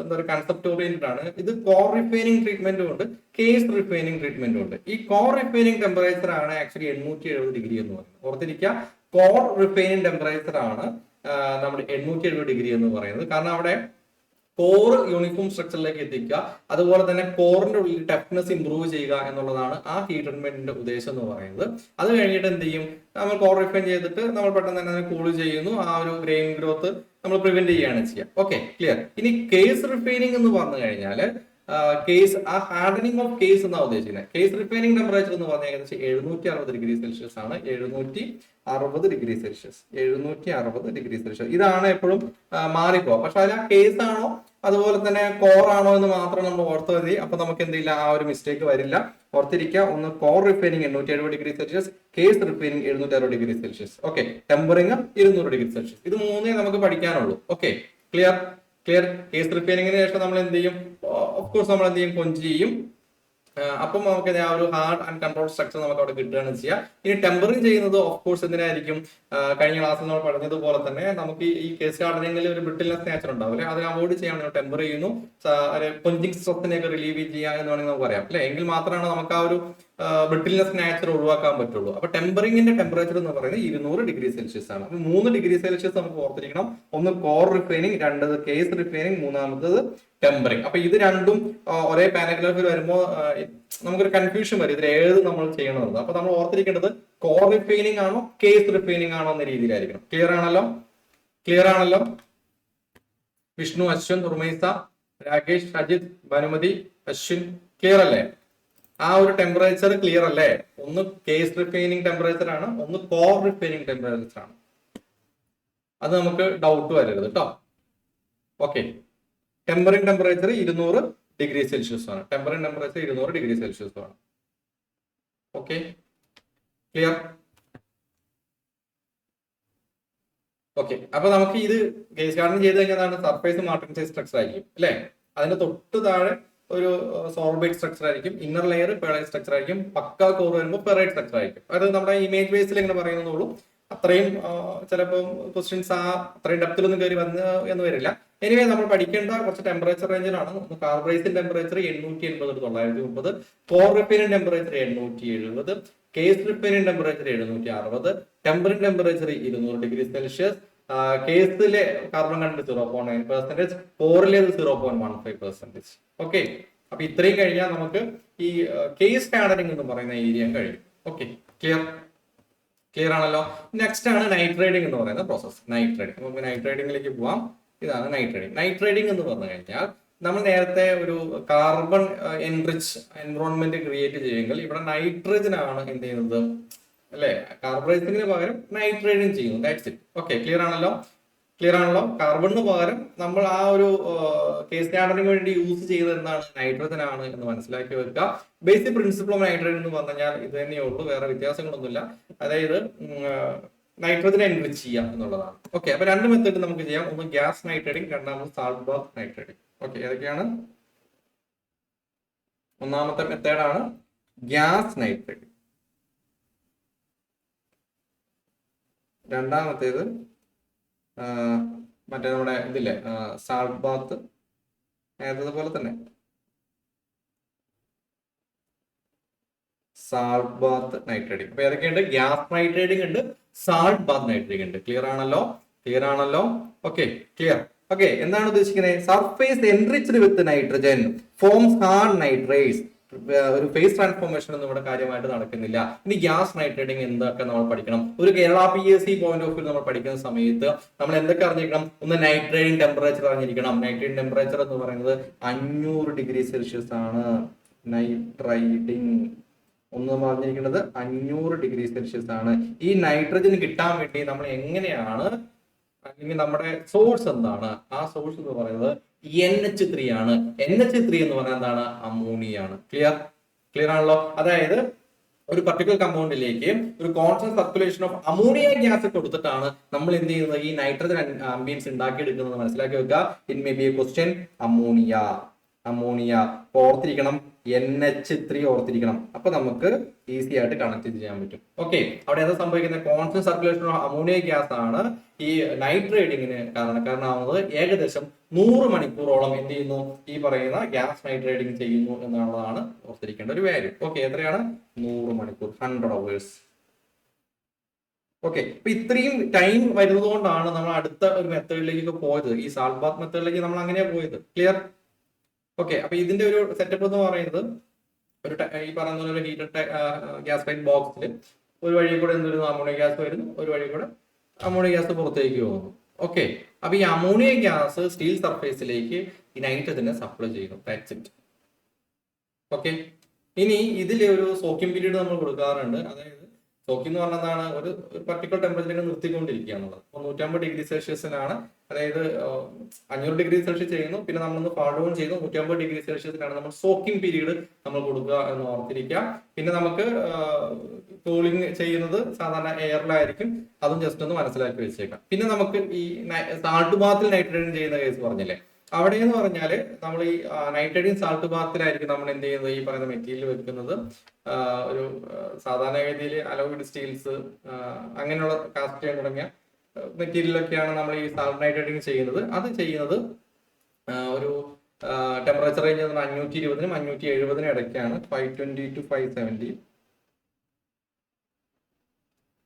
എന്താ പറയുക കൺസെപ്റ്റ് ഓറിയന്റഡ് ആണ്. ഇത് കോർ റിഫൈനിങ് ട്രീറ്റ്മെന്റും ഉണ്ട്, കേസ് റിഫൈനിങ് ട്രീറ്റ്മെന്റും ഉണ്ട്. ഈ കോർ റിഫൈനിങ് ടെമ്പറേച്ചർ ആണ് ആക്ച്വലി 870 ഡിഗ്രി എന്ന് പറയുന്നത്. ഓർത്തിരിക്കുക, കോർ റിഫൈനിങ് ടെമ്പറേച്ചർ ആണ് നമ്മുടെ 870 ഡിഗ്രി എന്ന് പറയുന്നത്. കാരണം അവിടെ കോർ യൂണിഫോം സ്ട്രക്ചറിലേക്ക് എത്തിക്കുക, അതുപോലെ തന്നെ കോറിന്റെ ഉള്ളിൽ ടഫ്നെസ് ഇംപ്രൂവ് ചെയ്യുക എന്നുള്ളതാണ് ആ ഹീറ്റ് ട്രീറ്റ്മെന്റിന്റെ ഉദ്ദേശം എന്ന് പറയുന്നത്. അത് കഴിഞ്ഞിട്ട് എന്ത് ചെയ്യും, നമ്മൾ കോർ റിഫൈൻ ചെയ്തിട്ട് നമ്മൾ പെട്ടെന്ന് തന്നെ കൂൾ ചെയ്യുന്നു, ആ ഒരു ഗ്രെയിൻ ഗ്രോത്ത് നമ്മൾ പ്രിവെന്റ് ചെയ്യുകയാണ് ചെയ്യുക. Okay, clear. ഇനി കേസ് റിഫൈനിങ് എന്ന് പറഞ്ഞു കഴിഞ്ഞാൽ കേസ് ആ ഹാർഡനിങ് ഓഫ് കേസ് എന്നാണ് ഉദ്ദേശിക്കുന്നത്. കേസ് റിഫൈനിങ് ടെമ്പറേച്ചർ എന്ന് പറഞ്ഞാൽ ഏകദേശം 760 ഡിഗ്രി സെൽഷ്യസ് ആണ്. 760 ഡിഗ്രി സെൽഷ്യസ്, 760 ഡിഗ്രി സെൽഷ്യസ്. ഇതാണ് എപ്പോഴും മാറിപ്പോവാ. പക്ഷെ അതിൽ ആ കേസ് ആണോ അതുപോലെ തന്നെ കോർ ആണോ എന്ന് മാത്രം നമ്മൾ ഓർത്ത് മതി. അപ്പൊ നമുക്ക് എന്തില്ല, ആ ഒരു മിസ്റ്റേക്ക് വരില്ല. ഓർത്തിരിക്കുക, ഒന്ന് core refining 870 degree Celsius, case refining 760 degree Celsius. Okay, tempering 200 degree Celsius. ഇത് മൂന്നേ നമുക്ക് പഠിക്കാനുള്ളൂ. Okay, clear. കേസ് റിഫൈനിങ്ങിന് ശേഷം നമ്മൾ എന്ത് ചെയ്യും, ഓഫ് കോഴ്സ് നമ്മൾ എന്ത് ചെയ്യും, കൊഞ്ച് ചെയ്യും. അപ്പം നമുക്ക് ആ ഒരു ഹാർഡ് ആൻഡ് കൺട്രോൾ സ്ട്രക്ചർ നമുക്ക് അവിടെ കിട്ടുകയാണ് ചെയ്യുക. ഇനി ടെമ്പറിങ് ചെയ്യുന്നത് ഓഫ് കോഴ്സ് എന്തിനായിരിക്കും, കഴിഞ്ഞ ക്ലാസ്സിൽ നമ്മൾ പറഞ്ഞതുപോലെ തന്നെ നമുക്ക് ഈ കേസ് ഹാർഡനിങ്ങിൽ ഒരു ബ്രിട്ടിൽനെസ് നേച്ചർ ഉണ്ടാവില്ലേ, അതിനെ അവോയ്ഡ് ചെയ്യാൻ വേണ്ടി ടെമ്പർ ചെയ്യുന്നു, കൊഞ്ചിങ് സ്ട്രെസ്സിനെയൊക്കെ റിലീവ് ചെയ്യുക എന്ന് വേണമെങ്കിൽ നമുക്ക് പറയാം അല്ലെ. എങ്കിൽ മാത്രമാണ് നമുക്ക് ആ ഒരു ബ്രിട്ടിൽനെസ് നേച്ചർ ഒഴിവാക്കാൻ പറ്റുള്ളൂ. അപ്പൊ ടെമ്പറിങ്ങിന്റെ ടെമ്പറേച്ചർ എന്ന് പറയുന്നത് 200 ഡിഗ്രി സെൽഷ്യസ് ആണ്. അപ്പൊ 3 ഡിഗ്രി സെൽഷ്യസ് നമുക്ക് ഓർത്തിരിക്കണം. ഒന്ന് കോർ റിഫൈനിങ്, രണ്ടത് കേസ് റിഫൈനിങ്, മൂന്നാമത്തത് ടെമ്പറിങ്. അപ്പൊ ഇത് രണ്ടും ഒരേ പാരഗ്രാഫിൽ വരുമ്പോൾ നമുക്കൊരു കൺഫ്യൂഷൻ വരും, ഇതിൽ ഏത് നമ്മൾ ചെയ്യണമെന്ന്. അപ്പൊ നമ്മൾ ഓർത്തിരിക്കേണ്ടത് കോർ റിഫൈനിങ് ആണോ കേസ് റിഫൈനിങ് ആണോ എന്ന രീതിയിലായിരിക്കണം. ക്ലിയർ ആണല്ലോ? വിഷ്ണു, അശ്വിൻ, റുമൈസ, രാകേഷ്, അജിത്, ഭാനുമതി, അശ്വിൻ, ക്ലിയർ അല്ലേ? ആ ഒരു ടെമ്പറേച്ചർ ക്ലിയർ അല്ലേ? ഒന്ന് കേസ് റിഫൈനിങ് ടെമ്പറേച്ചർ ആണ്, ഒന്ന് കോർ റിഫൈനിങ് ടെമ്പറേച്ചർ ആണ്. അത് നമുക്ക് ഡൗട്ട് വരരുത് കേട്ടോ. Okay, tempering temperature 200 degree Celsius ആണ്. ടെമ്പറിംഗ് ടെമ്പറേച്ചർ 200 ഡിഗ്രി സെൽഷ്യസ് ആണ്. Okay, clear. ഓക്കെ, അപ്പൊ നമുക്ക് ഇത് കേസ് ഗാർഡൻ ചെയ്ത് കഴിഞ്ഞാൽ സർഫേസ് മാട്രിക്സ് സ്ട്രക്ചർ ആയിരിക്കും അല്ലെ. അതിന്റെ തൊട്ട് താഴെ ഒരു സോർബേറ്റ് സ്ട്രക്ചർ ആയിരിക്കും, ഇന്നർ ലെയർ പെറൈറ്റ് സ്ട്രക്ചർ ആയിരിക്കും, പക്ക കോർ വരുമ്പോൾ പെറൈറ്റ് സ്ട്രക്ചർ ആയിരിക്കും. അത് നമ്മുടെ ഇമേജ് ബേസിൽ എങ്ങനെ പറയുന്നുള്ളൂ, അത്രയും ചിലപ്പോൾ ക്വസ്റ്റ്യൻസ് അത്രയും ഡെപ്തിലൊന്നും കയറി വന്ന് എന്ന് വരില്ല. എനിവേ നമ്മൾ പഠിക്കേണ്ട കുറച്ച് ടെമ്പറേച്ചർ റേഞ്ചിലാണ്. Carburising temperature 880 930, core refining temperature 870, case refining temperature 760, tempering temperature 200 degree Celsius. കേസിലെ കാർബൺ കണ്ടന്റ് 0.9%, കോറിലേത് 0.15%. ഓക്കെ, അപ്പൊ ഇത്രയും കഴിഞ്ഞാൽ നമുക്ക് ഈ കേസ് ഹാർഡനിങ് എന്ന് പറയുന്ന ഏരിയ കഴിയും. ഓക്കെ, ക്ലിയർ ആണല്ലോ? നെക്സ്റ്റ് ആണ് നൈട്രേറ്റിംഗ് എന്ന് പറയുന്ന പ്രോസസ്. നൈട്രേറ്റിംഗ്, നമുക്ക് നൈട്രേറ്റിംഗിലേക്ക് പോവാം. ഇതാണ് നൈട്രേറ്റിംഗ്. നൈട്രേറ്റിംഗ് എന്ന് പറഞ്ഞു കഴിഞ്ഞാൽ നമ്മൾ നേരത്തെ ഒരു കാർബൺ എൻറിച്ച് എൻവറോൺമെന്റ് ക്രിയേറ്റ് ചെയ്യുമെങ്കിൽ ഇവിടെ നൈട്രജൻ ആണ് എന്ത് ചെയ്യുന്നത് അല്ലെ, കാർബറൈസിന് പകരം നൈട്രേറ്റിംഗ് ചെയ്യുന്നു. That's it. ഓക്കെ, ക്ലിയർ ആണല്ലോ? കാർബണിന് പകരം നമ്മൾ ആ ഒരു കേസ് ഹാർഡനിങ്ങിന് വേണ്ടി യൂസ് ചെയ്തത് എന്താണ്, നൈട്രജൻ ആണ് എന്ന് മനസ്സിലാക്കി വെക്കുക. ബേസിക് പ്രിൻസിപ്പിൾ ഓഫ് നൈട്രജൻ എന്ന് പറഞ്ഞു കഴിഞ്ഞാൽ ഇത് തന്നെയുള്ളൂ, വേറെ വ്യത്യാസങ്ങളൊന്നുമില്ല. അതായത് നൈട്രജൻ എൻറിച്ച് ചെയ്യാം എന്നുള്ളതാണ്. ഓക്കെ, അപ്പൊ രണ്ട് മെത്തേഡ് നമുക്ക് ചെയ്യാം. ഒന്ന് ഗ്യാസ് നൈട്രേറ്റിംഗ്, രണ്ടാമത് സാൾട്ട് ബാത്ത് നൈട്രേറ്റിംഗ്. ഓക്കെ, ഏതൊക്കെയാണ്? ഒന്നാമത്തെ മെത്തേഡാണ് ഗ്യാസ് നൈട്രേറ്റിംഗ്, രണ്ടാമത്തേത് മറ്റേ നമ്മുടെ ഇതില്ലേ സാൾട്ട് ബാത്ത്, അതുപോലെ തന്നെ സാൾട്ട് ബാത്ത് നൈട്രേറ്റിംഗ്. അപ്പൊ ഏതൊക്കെയുണ്ട്? ഗ്യാസ് നൈട്രേറ്റിംഗ് ഉണ്ട്, സാൾട്ട് ബാത്ത് നൈട്രേറ്റിംഗ് ഉണ്ട്. ക്ലിയർ ആണല്ലോ? Okay, clear. ഓക്കെ, എന്താണ് ഉദ്ദേശിക്കുന്നത്? Surface enriched with nitrogen forms hard nitrates. ഒരു ഫേസ് ട്രാൻസ്ഫോർമേഷൻ ഒന്നും ഇവിടെ കാര്യമായിട്ട് നടക്കുന്നില്ല. ഇനി ഗ്യാസ് നൈട്രേറ്റിംഗ് എന്തൊക്കെ നമ്മൾ പഠിക്കണം? ഒരു Kerala PSC point of view നമ്മൾ പഠിക്കുന്ന സമയത്ത് നമ്മൾ എന്തൊക്കെ അറിഞ്ഞിരിക്കണം? ഒന്ന് നൈട്രേറ്റിംഗ് ടെമ്പറേച്ചർ അറിഞ്ഞിരിക്കണം. നൈട്രേറ്റിംഗ് ടെമ്പറേച്ചർ എന്ന് പറയുന്നത് 500 ഡിഗ്രി സെൽഷ്യസ് ആണ്. നൈട്രേറ്റിംഗ് ഒന്ന് പറഞ്ഞിരിക്കുന്നത് 500 ഡിഗ്രി സെൽഷ്യസ് ആണ്. ഈ നൈട്രജൻ കിട്ടാൻ വേണ്ടി നമ്മൾ എങ്ങനെയാണ്, അല്ലെങ്കിൽ നമ്മുടെ സോഴ്സ് എന്താണ്? ആ സോഴ്സ് എന്ന് പറയുന്നത് NH3 ആണ്. NH3 എന്ന് പറയുന്നത് എന്താണ്? അമോണിയ ആണ്. ക്ലിയർ ആണല്ലോ? അതായത് ഒരു പർട്ടിക്കുലർ കമ്പൗണ്ടിലേക്ക് ഒരു constant circulation of ammonia gas കൊടുത്തിട്ടാണ് നമ്മൾ എന്ത് ചെയ്യുന്നത്, ഈ നൈട്രജൻ ആംബിയൻസ് ഉണ്ടാക്കിയെടുക്കുന്നത് മനസ്സിലാക്കി വെക്കുക. It may be A question. Ammonia ഓർത്തിരിക്കണം, NH3 ഓർത്തിരിക്കണം. അപ്പൊ നമുക്ക് ഈസി ആയിട്ട് കണക്ട് ചെയ്യാൻ പറ്റും. ഓക്കെ, അവിടെ എന്താ സംഭവിക്കുന്നത്, constant circulation of ammonia gas ആണ് ഈ നൈട്രേറ്റിങ്ങിന് കാരണമാവുന്നത്. ഏകദേശം 100 മണിക്കൂറോളം എന്ത് ചെയ്യുന്നു, ഈ പറയുന്ന ഗ്യാസ് നൈട്രേറ്റിംഗ് ചെയ്യുന്നു എന്നുള്ളതാണ് ഓർത്തിരിക്കേണ്ട ഒരു വാല്യൂ. ഓക്കെ, എത്രയാണ്, 100 മണിക്കൂർ, 100 hours. ഓക്കെ, അപ്പൊ ഇത്രയും ടൈം വരുന്നത് കൊണ്ടാണ് നമ്മൾ അടുത്ത ഒരു മെത്തേഡിലേക്ക് പോയത്. ഈ സാൾട്ട് ബാത്ത് മെത്തേഡിലേക്ക് നമ്മൾ അങ്ങനെയാണ് പോയത്. ക്ലിയർ? ഓക്കെ, അപ്പൊ ഇതിന്റെ ഒരു സെറ്റപ്പ് എന്ന് പറയുന്നത് ഒരു ഈ പറയുന്ന ഒരു ഹീറ്റഡ് ഗ്യാസ് ടൈപ്പ് ബോക്സിൽ ഒരു വഴി കൂടെ എന്ത് വരുന്നു, അമോണിയ ഗ്യാസ് വരുന്നു, ഒരു വഴി കൂടെ അമോണിയ ഗ്യാസ് പുറത്തേക്ക് പോകുന്നു. ഓക്കെ, അപ്പൊ ഈ അമോണിയ ഗ്യാസ് സ്റ്റീൽ സർഫേസിലേക്ക് ഈ നൈട്രജനെ സപ്ലൈ ചെയ്യുന്നു. That's it. ഓക്കെ, ഇനി ഇതിൽ ഒരു സോക്കിംഗ് പീരീഡ് നമ്മൾ കൊടുക്കാറുണ്ട്. അതായത് സോക്കിംഗ് എന്ന് പറഞ്ഞതാണ് ഒരു പർട്ടിക്കുലർ ടെമ്പറേച്ചറിൽ നിർത്തിക്കൊണ്ടിരിക്കുക എന്നുള്ളത്. 150 ഡിഗ്രി സെൽഷ്യസിനാണ്, അതായത് 500 ഡിഗ്രി സെൽഷ്യസ് ചെയ്യുന്നു, പിന്നെ നമ്മളൊന്ന് ഫാൾ ഡൗൺ ചെയ്തു 150 ഡിഗ്രി സെൽഷ്യസിനാണ് നമ്മൾ സോക്കിംഗ് പീരീഡ് നമ്മൾ കൊടുക്കുക എന്ന് ഓർത്തിരിക്കുക. പിന്നെ നമുക്ക് കൂളിംഗ് ചെയ്യുന്നത് സാധാരണ എയറിലായിരിക്കും, അതും ജസ്റ്റ് ഒന്ന് മനസ്സിലാക്കി വെച്ചേക്കാം. പിന്നെ നമുക്ക് ഈ സാൾട്ട് ബാത്തിൽ നൈട്രേഷൻ ചെയ്യുന്ന കേസ് പറഞ്ഞില്ലേ, അവിടെ എന്ന് പറഞ്ഞാൽ നമ്മൾ ഈ നൈട്രേറ്റിൻ സാൾട്ട് ബാത്തിലായിരിക്കും നമ്മൾ എന്ത് ചെയ്യുന്നത്, ഈ പറയുന്ന മെറ്റീരിയൽ വെക്കുന്നത്. ഒരു സാധാരണഗതിയിൽ അലോയിഡ് സ്റ്റീൽസ്, അങ്ങനെയുള്ള കാസ്റ്റ് ചെയ്യാൻ തുടങ്ങിയ മെറ്റീരിയലൊക്കെയാണ് നമ്മൾ ഈ സാൾട്ട് നൈട്രേറ്റിംഗ് ചെയ്യുന്നത്. അത് ചെയ്യുന്നത് ഒരു ടെമ്പറേച്ചർ റേഞ്ച് 520-നും 570-നും ഇടയ്ക്കാണ്. 520 to 570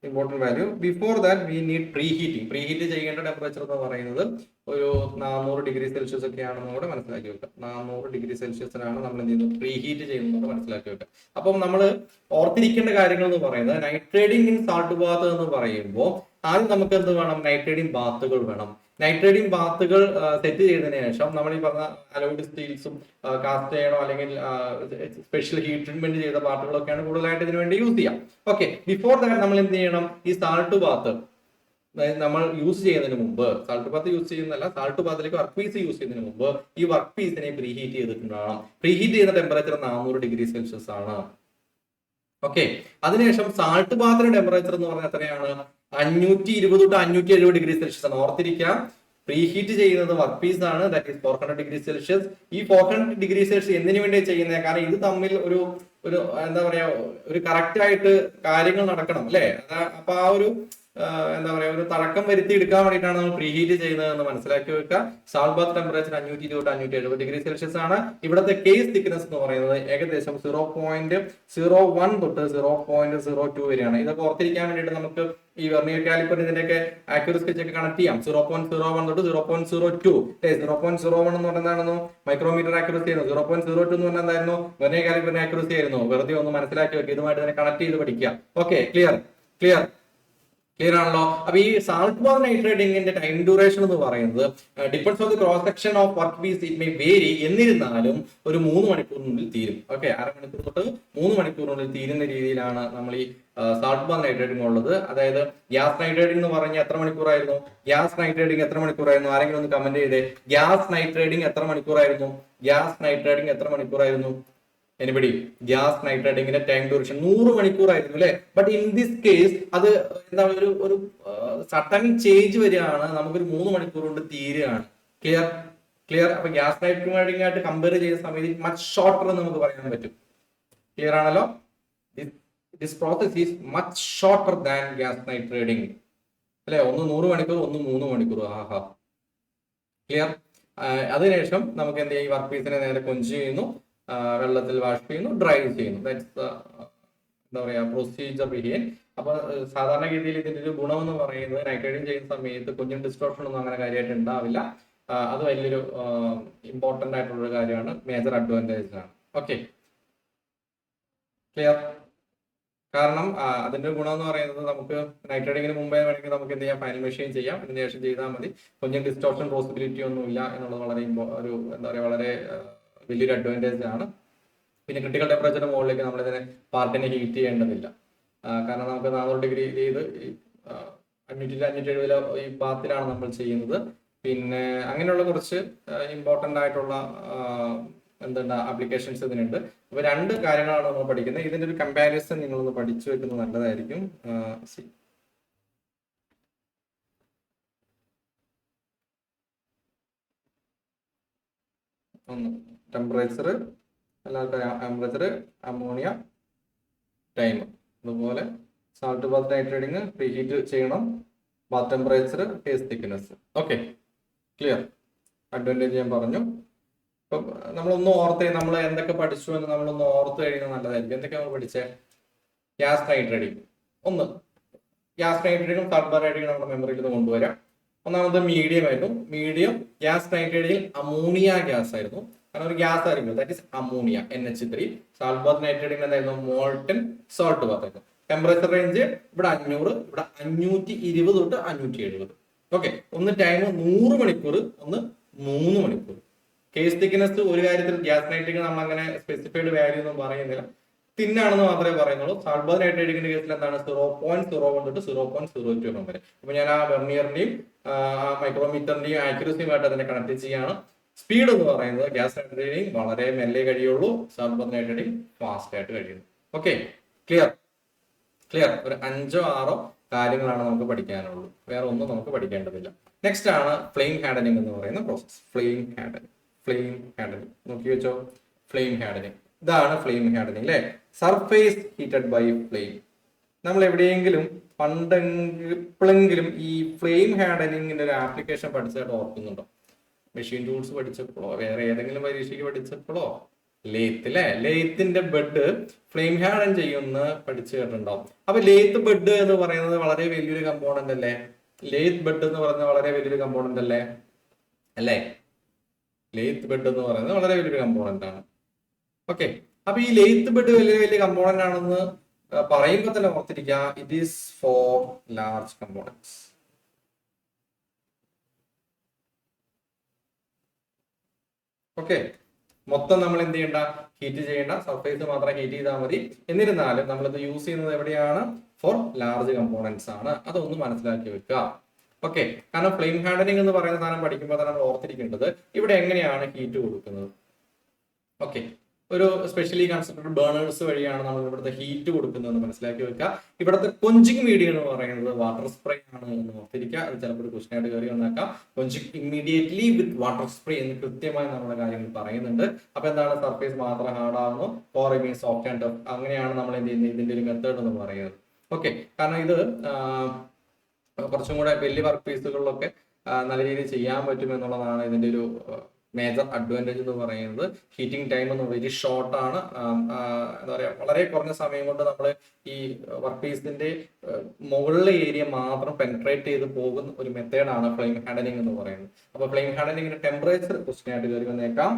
important value. Before that we need preheat ചെയ്യേണ്ട ടെമ്പറേച്ചർ എന്ന് പറയുന്നത് ഒരു 400 ഡിഗ്രി സെൽഷ്യസ് ഒക്കെയാണെന്ന് കൂടെ മനസ്സിലാക്കി വെക്കുക. 400 ഡിഗ്രി സെൽഷ്യസിനാണ് നമ്മൾ എന്ത് ചെയ്യുന്നത്, പ്രീഹീറ്റ് ചെയ്യുന്നത് മനസ്സിലാക്കി വെക്കുക. അപ്പം നമ്മൾ ഓർത്തിരിക്കേണ്ട കാര്യങ്ങൾ എന്ന് പറയുന്നത്, നൈട്രേറ്റിംഗ് ഇൻ സാൾട്ട് ബാത്ത് എന്ന് പറയുമ്പോൾ ആദ്യം നമുക്ക് എന്ത് വേണം, നൈട്രേറ്റിംഗ് ബാത്തുകൾ വേണം. നൈട്രേറ്റിംഗ് ബാത്തുകൾ സെറ്റ് ചെയ്തതിനു ശേഷം നമ്മൾ ഈ പറഞ്ഞ അലോയിഡ് സ്റ്റീൽസും കാസ്റ്റ് ചെയ്യണോ അല്ലെങ്കിൽ സ്പെഷ്യൽ ഹീറ്റ് ട്രീറ്റ്മെന്റ് ചെയ്ത പാർട്ടുകളൊക്കെയാണ് കൂടുതലായിട്ട് ഇതിനു വേണ്ടി യൂസ് ചെയ്യാം. ഓക്കെ, ബിഫോർ ദാറ്റ് നമ്മൾ എന്ത് ചെയ്യണം, ഈ സാൾട്ട് ബാത്ത് നമ്മൾ യൂസ് ചെയ്യുന്നതിന് മുമ്പ്, സാൾട്ട് ബാത്ത് യൂസ് ചെയ്യുന്നതല്ല, സാൾട്ട് ബാത്തിലേക്ക് വർക്ക് പീസ് യൂസ് ചെയ്യുന്നതിന് മുമ്പ് ഈ വർക്ക് പീസിനെ പ്രീഹീറ്റ് ചെയ്തിട്ടുണ്ടാവണം. പ്രീഹീറ്റ് ചെയ്യുന്ന ടെമ്പറേച്ചർ 400 ഡിഗ്രി സെൽഷ്യസ് ആണ്. ഓക്കെ, അതിനുശേഷം സാൾട്ട് ബാത്തിന്റെ ടെമ്പറേച്ചർ എന്ന് പറഞ്ഞാൽ എത്രയാണ്, 520 to 570 ഡിഗ്രി സെൽഷ്യസ് ആണ്. ഓർത്തിരിക്കാം, പ്രീഹീറ്റ് ചെയ്യുന്നത് വർക്ക് പീസ് ആണ്, ദാറ്റ് ഈസ് 400 ഡിഗ്രി സെൽഷ്യസ്. ഈ 400 ഡിഗ്രി സെൽഷ്യസ് എന്തിനു വേണ്ടി ചെയ്യുന്നത്, കാരണം ഇത് തമ്മിൽ ഒരു എന്താ പറയാ, ഒരു കറക്റ്റ് ആയിട്ട് കാര്യങ്ങൾ നടക്കണം അല്ലെ. അപ്പൊ ആ ഒരു എന്താ പറയാ, ഒരു തഴക്കം വരുത്തി എടുക്കാൻ വേണ്ടിയിട്ടാണ് നമ്മൾ പ്രീഹീറ്റ് ചെയ്യുന്നത് എന്ന് മനസ്സിലാക്കി വെക്കുക. Salt bath temperature 520 to 570 degree Celsius ആണ്. ഇവിടുത്തെ കേസ് തിക്നെസ് എന്ന് പറയുന്നത് ഏകദേശം 0.01 തൊട്ട് 0.02 വരെയാണ്. ഇതൊക്കെ ഓർത്തിരിക്കാൻ വേണ്ടിയിട്ട് നമുക്ക് ഈ വെർനിയർ കാലിപ്പർ ഇതിന്റെയൊക്കെ ആക്യുറസി ഒക്കെ കണക്ട് ചെയ്യാം. 0.01 തൊട്ട് 0.02. 0.01 എന്ന് പറയുന്നതാണെന്നോ മൈക്രോമീറ്റർ ആക്യുറസി ആയിരുന്നു. 0.02 എന്ന് പറഞ്ഞാൽ എന്തായിരുന്നു, വെർനിയർ കാലിപ്പറിന്റെ ആക്യുറസി ആയിരുന്നു. വെറുതെ ഒന്ന് മനസ്സിലാക്കി വെക്കുക, ഇതുമായിട്ട് തന്നെ കണക്ട് ചെയ്ത് പഠിക്കുക. ഓക്കെ, ക്ലിയർ ആണല്ലോ. അപ്പൊ ഈ സാൾട്ട് ബാത്ത് നൈട്രേറ്റിംഗിന്റെ ടൈം ഡ്യൂറേഷൻ എന്ന് പറയുന്നത് depends on the cross section of work piece, it may vary. എന്നിരുന്നാലും ഒരു 3 മണിക്കൂറിനുള്ളിൽ തീരും. ഓക്കെ, 1/2 മണിക്കൂർ തൊട്ട് 3 മണിക്കൂറിനുള്ളിൽ തീരുന്ന രീതിയിലാണ് നമ്മൾ ഈ സാൾട്ട് ബാത്ത് നൈട്രേറ്റിംഗ് ഉള്ളത്. അതായത് ഗ്യാസ് നൈട്രേറ്റിംഗ് എന്ന് പറഞ്ഞാൽ എത്ര മണിക്കൂറായിരുന്നു, ആരെങ്കിലും ഒന്ന് കമന്റ് ചെയ്തേ. ഗ്യാസ് നൈട്രേറ്റിംഗ് എത്ര മണിക്കൂറായിരുന്നു? എനിബഡി? ഗ്യാസ് നൈട്രേറ്റിംഗിന്റെ ടൈം ഡ്യൂറേഷൻ 100 മണിക്കൂറായിരുന്നു അല്ലെ. ബട്ട് ഇൻ ദിസ് കേസ് അത് എന്താ ഒരു സഡൻ ചേഞ്ച് വരികയാണ്, നമുക്കൊരു 3 മണിക്കൂർ കൊണ്ട് തീരുകയാണ്. ക്ലിയർ. അപ്പൊ ഗ്യാസ് നൈട്രേറ്റിംഗ് ആയിട്ട് കമ്പയർ ചെയ്യുന്ന സമയത്ത് മച്ച് ഷോർട്ടർ എന്ന് നമുക്ക് പറയാൻ പറ്റും. ക്ലിയർ ആണല്ലോ. This process is much shorter than gas nitriding അല്ലെ. ഒന്ന് 100 മണിക്കൂർ, ഒന്ന് 3 മണിക്കൂർ. ആഹാ, ക്ലിയർ. അതിനുശേഷം നമുക്ക് എന്ത് ചെയ്യും, വർക്ക് പീസിനെ നേരെ കൊഞ്ച് ചെയ്യുന്നു, വെള്ളത്തിൽ വാഷ് ചെയ്യുന്നു, ഡ്രൈ ചെയ്യുന്നു. എന്താ പറയാ, പ്രൊസീജിയർ ബിഹേൻ. അപ്പൊ സാധാരണഗതിയിൽ ഇതിന്റെ ഒരു ഗുണം എന്ന് പറയുന്നത്, നൈട്രേറ്റിംഗ് ചെയ്യുന്ന സമയത്ത് കുഞ്ഞും ഡിസ്ട്രോഷൻ ഒന്നും അങ്ങനെ കാര്യമായിട്ട് ഉണ്ടാവില്ല. അത് വലിയൊരു ഇമ്പോർട്ടന്റ് ആയിട്ടുള്ള ഒരു കാര്യമാണ്, മേജർ അഡ്വാൻറ്റേജ് ആണ്. Okay, clear. കാരണം അതിന്റെ ഗുണം എന്ന് പറയുന്നത്, നമുക്ക് നൈട്രേറ്റിംഗിന് മുമ്പേ വേണമെങ്കിൽ നമുക്ക് എന്ത് ചെയ്യാം, ഫൈനൽ മെഷീൻ ചെയ്യാം. ഇതിന് ശേഷം ചെയ്താൽ മതി. കുഞ്ഞും ഡിസ്ട്രോഷൻ പോസിബിലിറ്റി ഒന്നും ഇല്ല എന്നുള്ളത് വളരെ ഒരു എന്താ പറയാ, വളരെ വലിയൊരു അഡ്വാൻറ്റേജ് ആണ്. പിന്നെ ക്രിട്ടിക്കൽ ടെമ്പറേച്ചറിന് മുകളിലേക്ക് നമ്മൾ ഇതിനെ പാർട്ടിനെ ഹീറ്റ് ചെയ്യേണ്ടതില്ല. കാരണം നമുക്ക് 400 ഡിഗ്രി ചെയ്ത് 570 ഈ ബാത്തിലാണ് നമ്മൾ ചെയ്യുന്നത്. പിന്നെ അങ്ങനെയുള്ള കുറച്ച് ഇമ്പോർട്ടൻ്റ് ആയിട്ടുള്ള എന്തുണ്ട് ആപ്ലിക്കേഷൻസ് ഇതിനുണ്ട്. അപ്പൊ രണ്ട് കാര്യങ്ങളാണ് നമ്മൾ പഠിക്കുന്നത്. ഇതിന്റെ ഒരു കമ്പാരിസൺ നിങ്ങളൊന്ന് പഠിച്ചു വെക്കുന്നത് നല്ലതായിരിക്കും. ഒന്ന് ടെമ്പറേച്ചർ, അല്ലാത്ത ടെമ്പറേച്ചർ, അമോണിയ, ടൈം, അതുപോലെ സാൾട്ട് ബാത്ത് നൈട്രേറ്റിംഗ് പ്രീഹീറ്റ് ചെയ്യണം, bath temperature, face thickness. Okay, clear. Advantage ഞാൻ പറഞ്ഞു. ഇപ്പം നമ്മളൊന്ന് ഓർത്ത് നമ്മൾ എന്തൊക്കെ പഠിച്ചു എന്ന് നമ്മളൊന്ന് ഓർത്ത് കഴിയുന്നത് നല്ലതായിരിക്കും. എന്തൊക്കെ നമ്മൾ പഠിച്ചേ? ഗ്യാസ് നൈട്രേറ്റിംഗ്, ഒന്ന് ഗ്യാസ് നൈട്രേറ്റിംഗും സാൾട്ട് ബാത്ത് നൈട്രേറ്റിംഗും നമ്മുടെ മെമ്മറിയിൽ നിന്ന് കൊണ്ടുവരാം. ഒന്നാമത് മീഡിയം ആയിരുന്നു. മീഡിയം ഗ്യാസ് നൈട്രേറ്റിംഗിൽ അമോണിയ ഗ്യാസ് ആയിരുന്നു. കാരണം ഒരു ഗ്യാസ് ആയിരിക്കും, that is ammonia, NH3. Salt bath nitriding എന്തായിരുന്നു? മോൾട്ടൻ സോൾട്ട് ബാത്ത് ആയിരുന്നു. ടെമ്പറേച്ചർ റേഞ്ച് ഇവിടെ 500, ഇവിടെ 520 തൊട്ട് 570. ഓക്കെ, ഒന്ന് ടൈം 100 മണിക്കൂർ, ഒന്ന് 3 മണിക്കൂർ. കേസ് തിക്നെസ് ഒരു കാര്യത്തിൽ ഗ്യാസ് നൈട്രേറ്റിംഗ് നമ്മൾ അങ്ങനെ സ്പെസിഫൈഡ് വാല്യൂ ഒന്നും പറയുന്നില്ല, തിന്നാണെന്ന് മാത്രമേ പറയുന്നുള്ളൂ. സാൾട്ട് ബാത്ത് നൈട്രേറ്റിംഗിന്റെ കേസിൽ എന്താണ്? 0.01 തൊട്ട് 0.02 വരെ. അപ്പൊ ഞാൻ ആ വെർണിയറിന്റെയും മൈക്രോമീറ്ററിന്റെയും ആക്യുറസിയുമായിട്ട് അതിനെ കണക്ട് ചെയ്യാണ്. സ്പീഡ് എന്ന് പറയുന്നത് ഗ്യാസ് നൈട്രേറ്റിംഗ് വളരെ മെല്ലെ കഴിയുള്ളൂ, സാൾട്ട് ബാത്ത് നൈട്രേറ്റിംഗ് ഫാസ്റ്റ് ആയിട്ട് കഴിയുന്നു. Okay, clear. ഒരു 5-6 കാര്യങ്ങളാണ് നമുക്ക് പഠിക്കാനുള്ളൂ, വേറെ ഒന്നും നമുക്ക് പഠിക്കേണ്ടതില്ല. നെക്സ്റ്റ് ആണ് ഫ്ലെയിം ഹാൻഡലിംഗ് എന്ന് പറയുന്ന പ്രോസസ്. ഫ്ലെയിം ഹാൻഡലിംഗ് നോക്കി വെച്ചോ. ഫ്ലെയിം ഹാൻഡലിംഗ്, ഇതാണ് ഫ്ലെയിം ഹാൻഡലിംഗ് അല്ലെ. Surface heated by flame. നമ്മൾ എവിടെയെങ്കിലും പണ്ടെങ്കിലും ഈ ഫ്ലെയിം ഹാൻഡലിംഗിന്റെ ഒരു ആപ്ലിക്കേഷൻ പഠിച്ചതായിട്ട് ഓർക്കുന്നുണ്ടോ? മെഷീൻ ടൂൾസ് പഠിച്ചപ്പോഴോ, വേറെ ഏതെങ്കിലും പരീക്ഷയ്ക്ക് പഠിച്ചപ്പോഴോ? ലേത്ത് അല്ലെ, ലേത്തിന്റെ ബെഡ് ഫ്ലെയിം ഹാൻഡൻ ചെയ്യുന്ന പഠിച്ചു കേട്ടിട്ടുണ്ടാവും. അപ്പൊ ലേത്ത് ബെഡ് എന്ന് പറയുന്നത് വളരെ വലിയൊരു കമ്പോണന്റ് അല്ലേ? ലേത്ത് ബെഡ് എന്ന് പറയുന്നത് വളരെ വലിയൊരു കമ്പോണന്റ് അല്ലേ? ലേത്ത് ബെഡ് എന്ന് പറയുന്നത് വളരെ വലിയൊരു കമ്പോണന്റ് ആണ്. ഓക്കെ, അപ്പൊ ഈ ലേത്ത് ബെഡ് വലിയ കമ്പോണന്റ് ആണെന്ന് പറയുമ്പോൾ തന്നെ ഓർത്തിരിക്കുക, it is for large components. Okay, മൊത്തം നമ്മൾ എന്ത് ചെയ്യണ്ട, ഹീറ്റ് ചെയ്യേണ്ട, സർഫേസ് മാത്രം ഹീറ്റ് ചെയ്താൽ മതി. എന്നിരുന്നാലും നമ്മളിത് യൂസ് ചെയ്യുന്നത് എവിടെയാണ്? ഫോർ ലാർജ് കമ്പോണൻസ് ആണ്. അതൊന്ന് മനസ്സിലാക്കി വെക്കുക. ഓക്കെ, കാരണം ഫ്ലെയിം ഹാൻഡലിംഗ് എന്ന് പറയുന്ന സാധനം പഠിക്കുമ്പോൾ തന്നെ നമ്മൾ ഓർത്തിരിക്കേണ്ടത് ഇവിടെ എങ്ങനെയാണ് ഹീറ്റ് കൊടുക്കുന്നത്. ഓക്കെ, ഒരു സ്പെഷ്യലി കൺസ്ട്രക്റ്റഡ് ബേണേഴ്സ് വഴിയാണ് നമ്മൾ ഇവിടുത്തെ ഹീറ്റ് കൊടുക്കുന്നതെന്ന് മനസ്സിലാക്കി വെക്കുക. ഇവിടുത്തെ കൊഞ്ചിങ് മീഡിയം എന്ന് പറയുന്നത് വാട്ടർ സ്പ്രേ ആണ് എന്ന് ഓർത്തിരിക്കുക. അത് ചിലപ്പോൾ ഒരു ക്വസ്റ്റൻ ആയിട്ട് കയറി വന്നേക്കാം. Quenching immediately with water spray എന്ന് കൃത്യമായി നമ്മുടെ കാര്യങ്ങൾ പറയുന്നുണ്ട്. അപ്പൊ എന്താണ്? സർഫേസ് മാത്രം ഹാർഡ് ആവുന്നു, or means soft and tough. അങ്ങനെയാണ് നമ്മൾ എന്ത് ചെയ്യുന്നത്, ഇതിന്റെ ഒരു മെത്തേഡ് എന്ന് പറയുന്നത്. ഓക്കെ, കാരണം ഇത് കുറച്ചും കൂടെ വലിയ വർക്ക് പീസുകളിലൊക്കെ നല്ല രീതിയിൽ ചെയ്യാൻ പറ്റും എന്നുള്ളതാണ് ഇതിന്റെ ഒരു മേജർ അഡ്വാൻറ്റേജ് എന്ന് പറയുന്നത്. ഹീറ്റിംഗ് ടൈം എന്ന് വെരി ഷോർട്ട് ആണ്. എന്താ പറയുക, വളരെ കുറഞ്ഞ സമയം കൊണ്ട് നമ്മൾ ഈ വർക്ക് പീസിന്റെ മുകളിലെ ഏരിയ മാത്രം പെൻട്രേറ്റ് ചെയ്ത് പോകുന്ന ഒരു മെത്തേഡാണ് ഫ്ലെയിം ഹാൻഡലിംഗ് എന്ന് പറയുന്നത്. അപ്പൊ ഫ്ലെയിം ഹാൻഡലിംഗിന്റെ ടെമ്പറേച്ചർ ക്വസ്റ്റ്യൻ ആയിട്ട് കയറി വന്നേക്കാം.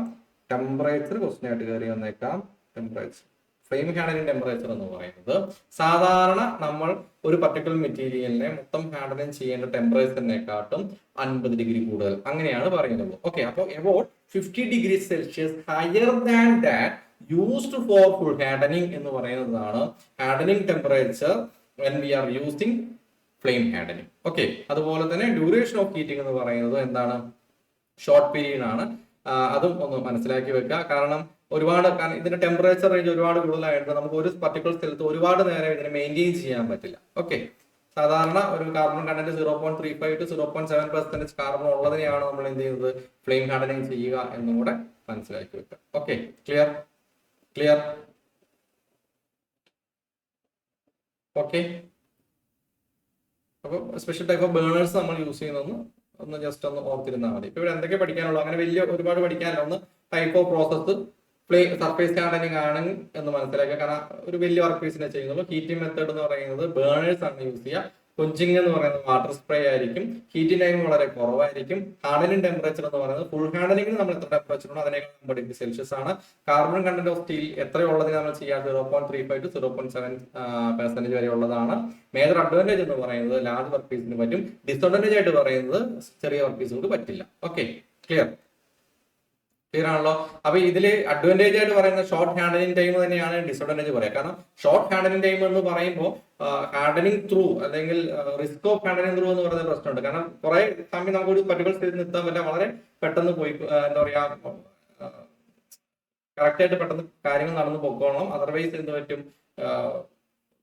ഫ്ലെയിം ഹാൻഡലിംഗ് ടെമ്പറേച്ചർ എന്ന് പറയുന്നത് സാധാരണ നമ്മൾ ഒരു പർട്ടിക്കുലർ മെറ്റീരിയലിനെ മൊത്തം ഹാൻഡലിംഗ് ചെയ്യേണ്ട ടെമ്പറേച്ചറിനെക്കാട്ടും 50 ഡിഗ്രി കൂടുതൽ, അങ്ങനെയാണ് പറയുന്നത്. ഓക്കെ, അപ്പോൾ about 50 degree Celsius higher than that used for full handling എന്ന് പറയുന്നതാണ് handling temperature when we are using flame handling. Okay, അതുപോലെ തന്നെ ഡ്യൂറേഷൻ ഓഫ് ഹീറ്റിംഗ് എന്ന് പറയുന്നത് എന്താണ്? ഷോർട്ട് പീരീഡ് ആണ്. അതും ഒന്ന് മനസ്സിലാക്കി വെക്കുക. കാരണം ഇതിന്റെ ടെമ്പറേച്ചർ റേഞ്ച് ഒരുപാട് കൂടുതലായിട്ട് നമുക്ക് ഒരു പർട്ടിക്കുലർ സ്ഥലത്ത് ഒരുപാട് നേരം ഇതിനെ മെയിൻറ്റെയിൻ ചെയ്യാൻ പറ്റില്ല. ഓക്കെ, സാധാരണ ഒരു കാർബൺ കണ്ടന്റ് 0.35 to 0.7% കാർബൺ ഉള്ളതിനെയാണ് നമ്മൾ എന്ത് ചെയ്യുന്നത്, ഫ്ലെയിം ഹാർഡനിങ് ചെയ്യുക എന്നും കൂടെ മനസ്സിലാക്കി വെക്കുക. Okay, clear. ഓക്കെ, അപ്പോൾ സ്പെഷ്യൽ ടൈപ്പ് ഓഫ് ബേണേഴ്സ് നമ്മൾ യൂസ് ചെയ്യുന്നതെന്ന് ഒന്ന് ജസ്റ്റ് ഒന്ന് ഓർത്തിരുന്നാൽ മതി. ഇപ്പൊ ഇവിടെ എന്തൊക്കെ പഠിക്കാനുള്ളൂ, അങ്ങനെ ഒരുപാട് പഠിക്കാനില്ല. ഒന്ന് type of process surface handling ആണ് എന്ന് മനസ്സിലാക്കുക. കാരണം ഒരു വലിയ വർക്ക് പീസിനെ ചെയ്യുന്നുള്ളൂ. ഹീറ്റിംഗ് മെത്തേഡ് എന്ന് പറയുന്നത് ബേണേഴ്സ് ആണ് യൂസ് ചെയ്യുക. കൊഞ്ചിങ് എന്ന് പറയുന്നത് വാട്ടർ സ്പ്രേ ആയിരിക്കും. ഹീറ്റിംഗ് ടൈം വളരെ കുറവായിരിക്കും. ഹാൻഡലിംഗ് ടെമ്പറേച്ചർ എന്ന് പറയുന്നത് ഫുൾ ഹാൻഡലിംഗിന് നമ്മൾ എത്ര ടെമ്പറേച്ചർ ഉണ്ടോ അതിനേക്കാൾ 50 ഡിഗ്രി സെൽഷ്യസ് ആണ്. കാർബൺ കണ്ടന്റ് ഓഫ് സ്റ്റീൽ എത്രയുള്ളതിന് നമ്മൾ ചെയ്യാൻ 0.35 to 0.7% വരെ ഉള്ളതാണ്. മേജർ അഡ്വാൻറ്റേജ് എന്ന് പറയുന്നത് ലാർജ് വർക്ക് പീസിന് പറ്റും. ഡിസഡ്വാൻറ്റേജ് ആയിട്ട് പറയുന്നത് ചെറിയ വർക്ക് പീസുകൾക്ക് പറ്റില്ല. ഓക്കെ, ക്ലിയർ ആണല്ലോ. അപ്പൊ ഇതില് അഡ്വാൻറ്റേജ് ആയിട്ട് പറയുന്ന ഷോർട്ട് ഹാൻഡലിംഗ് ടൈം തന്നെയാണ് ഡിസഡ്വാൻറ്റേജ് പറയാം. കാരണം ഷോർട്ട് ഹാൻഡലിംഗ് ടൈം എന്ന് പറയുമ്പോൾ ഹാൻഡലിംഗ് ത്രൂ അല്ലെങ്കിൽ റിസ്ക് ഓഫ് ഹാൻഡലിംഗ് ത്രൂ എന്ന് പറയുന്ന പ്രശ്നമുണ്ട്. കാരണം കുറെ സമയം നമുക്ക് ഒരു പർട്ടിക്കുലർ സ്റ്റേജിൽ നിർത്താൻ പറ്റില്ല, വളരെ പെട്ടെന്ന് പോയി എന്താ പറയാ കറക്റ്റായിട്ട് പെട്ടെന്ന് കാര്യങ്ങൾ നടന്നു പോയിക്കോളണം. അതർവൈസ് എന്ത് പറ്റും,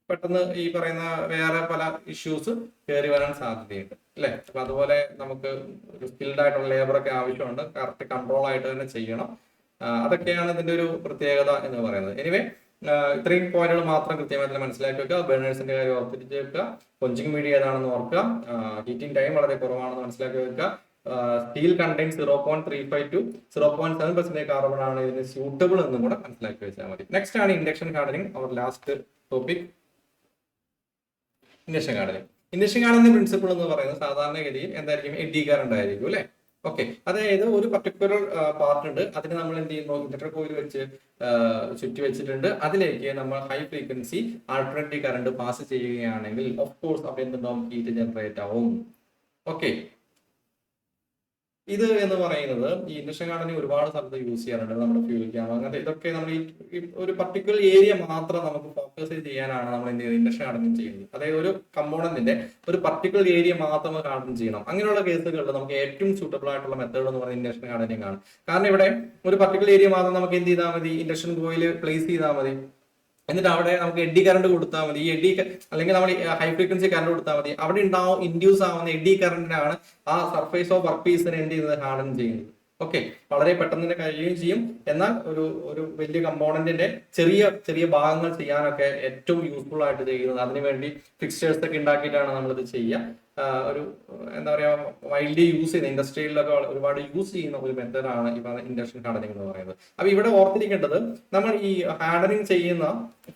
പെട്ടെന്ന് ഈ പറയുന്ന വേറെ പല ഇഷ്യൂസ് കയറി വരാൻ സാധ്യതയുണ്ട് അല്ലെ. അപ്പൊ അതുപോലെ നമുക്ക് ഒരു സ്കിൽഡ് ആയിട്ടുള്ള ലേബറൊക്കെ ആവശ്യമുണ്ട്, കറക്റ്റ് കൺട്രോൾ ആയിട്ട് തന്നെ ചെയ്യണം. അതൊക്കെയാണ് ഇതിന്റെ ഒരു പ്രത്യേകത എന്ന് പറയുന്നത്. എനിവേ ഇത്രയും പോയിന്റുകൾ മാത്രം കൃത്യമായിട്ട് മനസ്സിലാക്കി വെക്കുക. ബേണേഴ്സിന്റെ കാര്യം ഓർത്തിരിച്ച് വെക്കുക. കൊഞ്ചിങ് മീഡിയ ഏതാണെന്ന് ഓർക്കുക. ഹീറ്റിംഗ് ടൈം വളരെ കുറവാണെന്ന് മനസ്സിലാക്കി വെക്കുക. സ്റ്റീൽ കണ്ടെയ്ൻ 0.35 to 0.7% കാർബൺ ആണ് ഇതിന് സ്യൂട്ടബിൾ എന്നും കൂടെ മനസ്സിലാക്കി വെച്ചാൽ മതി. നെക്സ്റ്റ് ആണ് induction hardening, our last topic. Induction hardening. Induction hardening principle എന്ന് പറയുന്നത് സാധാരണഗതിയിൽ എന്തായിരിക്കും, എഡി കറണ്ട് ആയിരിക്കും അല്ലെ. ഓക്കെ, അതായത് ഒരു പർട്ടിക്കുലർ പാർട്ട് ഉണ്ട്, അതിന് നമ്മൾ എന്ത് ചെയ്യുന്നു, ഇൻഡക്ടർ കോയിൽ വെച്ച് ചുറ്റി വെച്ചിട്ടുണ്ട്. അതിലേക്ക് നമ്മൾ high frequency alternative current pass ചെയ്യുകയാണെങ്കിൽ ഓഫ് കോഴ്സ് അവിടെ എന്തുണ്ടാവും, ഹീറ്റ് ജനറേറ്റ് ആവും. ഓക്കെ, ഇത് എന്ന് പറയുന്നത് ഈ ഇൻഡക്ഷൻ ഹാർഡനിങ് ഒരുപാട് സ്ഥലത്ത് യൂസ് ചെയ്യാറുണ്ട്. നമ്മുടെ ഫ്യൂൽ ക്യാം അങ്ങനത്തെ ഇതൊക്കെ നമ്മൾ ഈ ഒരു പർട്ടിക്കുലർ ഏരിയ മാത്രം നമുക്ക് ഫോക്കസ് ചെയ്യാനാണ് നമ്മൾ എന്ത് ചെയ്യുന്നത്, ഇൻഡക്ഷൻ ഹാർഡനിങ് ചെയ്യുന്നത്. അതായത് ഒരു കമ്പോണന്റിന്റെ ഒരു പർട്ടിക്കുലർ ഏരിയ മാത്രം ഹാർഡൻ ചെയ്യണം. അങ്ങനെയുള്ള കേസുകളിൽ നമുക്ക് ഏറ്റവും സൂട്ടബിൾ ആയിട്ടുള്ള മെത്തേഡ് എന്ന് പറയുന്നത് ഇൻഡക്ഷൻ ഹാർഡനിങ് ആണ്. കാരണം ഇവിടെ ഒരു പർട്ടിക്കുലർ ഏരിയ മാത്രം നമുക്ക് എന്ത് ചെയ്താൽ മതി, ഇൻഡക്ഷൻ കോയിൽ പ്ലേസ് ചെയ്താൽ മതി. എന്നിട്ട് അവിടെ നമുക്ക് എഡി കറണ്ട് കൊടുത്താൽ മതി. ഈ എഡി അല്ലെങ്കിൽ നമ്മൾ ഹൈ ഫ്രീക്വൻസി കറണ്ട് കൊടുത്താൽ മതി. അവിടെ ഉണ്ടാവും ഇൻഡ്യൂസ് ആവുന്ന എഡി കറണ്ടിനാണ് ആ സർഫേസ് ഓഫ് വർക്ക് പീസിനെ എന്ത് ചെയ്യുന്നത്, ഹാർഡൻ ചെയ്യുന്നത്. ഓക്കെ, വളരെ പെട്ടെന്ന് തന്നെ കഴിയുകയും ചെയ്യും. എന്നാൽ ഒരു വലിയ കമ്പോണന്റിന്റെ ചെറിയ ചെറിയ ഭാഗങ്ങൾ ചെയ്യാനൊക്കെ ഏറ്റവും യൂസ്ഫുൾ ആയിട്ട് ചെയ്യുന്നത്, അതിനുവേണ്ടി ഫിക്സ്റ്റേഴ്സ് ഒക്കെ ഉണ്ടാക്കിയിട്ടാണ് നമ്മളിത് ചെയ്യുക. ഒരു എന്താ പറയാ, വൈൽഡ്ലി യൂസ് ചെയ്യുന്ന ഇൻഡസ്ട്രിയിലൊക്കെ ഒരുപാട് യൂസ് ചെയ്യുന്ന ഒരു മെത്തേഡാണ് ഈ ഇൻഡക്ഷൻ ഹാർഡനിങ് എന്ന് പറയുന്നത്. അപ്പൊ ഇവിടെ ഓർത്തിരിക്കേണ്ടത്, നമ്മൾ ഈ ഹാർഡനിങ് ചെയ്യുന്ന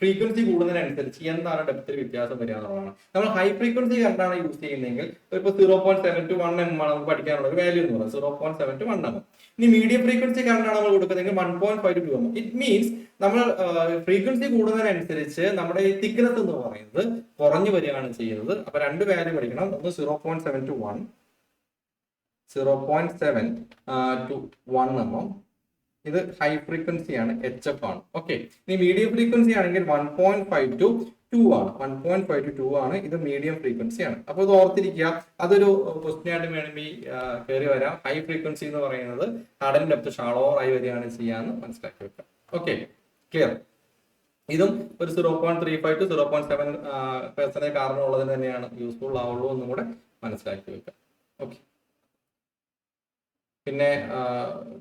ഫ്രീക്വൻസി കൂടുന്നതിനനുസരിച്ച് എന്താണ് ഡെപ്തിൽ വ്യത്യാസം വരിക എന്നുള്ളതാണ്. നമ്മൾ ഹൈ ഫ്രീക്വൻസി കറണ്ടാണ് യൂസ് ചെയ്യുന്നതെങ്കിൽ ഇപ്പൊ 0.7 to 1 mm ആണ് നമുക്ക് പഠിക്കാനുള്ള ഒരു വാല്യൂ എന്ന് പറയുന്നത്, 0.7 to 1 mm. ഇനി മീഡിയം ഫ്രീക്വൻസി കറണ്ടാണ് നമ്മൾ കൊടുക്കുന്നതെങ്കിൽ 1.5 to 2 mm. ഇറ്റ് മീൻസ് നമ്മൾ ഫ്രീക്വൻസി കൂടുന്നതിനനുസരിച്ച് നമ്മുടെ ഈ തിക്നെസ് എന്ന് പറയുന്നത് കുറഞ്ഞു വരികയാണ് ചെയ്യുന്നത്. അപ്പൊ രണ്ട് വാല്യൂ പഠിക്കണം. ഒന്ന് 0.7 to 1, 0.7 to 1 mm. ഇത് ഹൈ ഫ്രീക്വൻസി ആണ്, HF ആണ്. ഓക്കെ, ഇനി മീഡിയം ഫ്രീക്വൻസി ആണെങ്കിൽ 1.5 to 2 ആണ്. 1.5 to 2 ആണ്. ഇത് മീഡിയം ഫ്രീക്വൻസി ആണ്. അപ്പൊ ഇത് ഓർത്തിരിക്കുക. അതൊരു ക്വസ്റ്റ്യൻ ആയിട്ട് വേണമെങ്കിൽ കയറി വരാം. ഹൈ ഫ്രീക്വൻസി എന്ന് പറയുന്നത് ഹാർഡൻ ഡെപ്ത് ഷാളോർ ആയി വരികയാണ് ചെയ്യാന്ന് മനസ്സിലാക്കി വെക്കാം. Okay, clear. ഇതും ഒരു 0.35 to 0.7% കാർബൺ ഉള്ളതിന് തന്നെയാണ് യൂസ്ഫുൾ ആവുള്ളൂ എന്നും കൂടെ മനസ്സിലാക്കി വെക്കാം. ഓക്കെ, പിന്നെ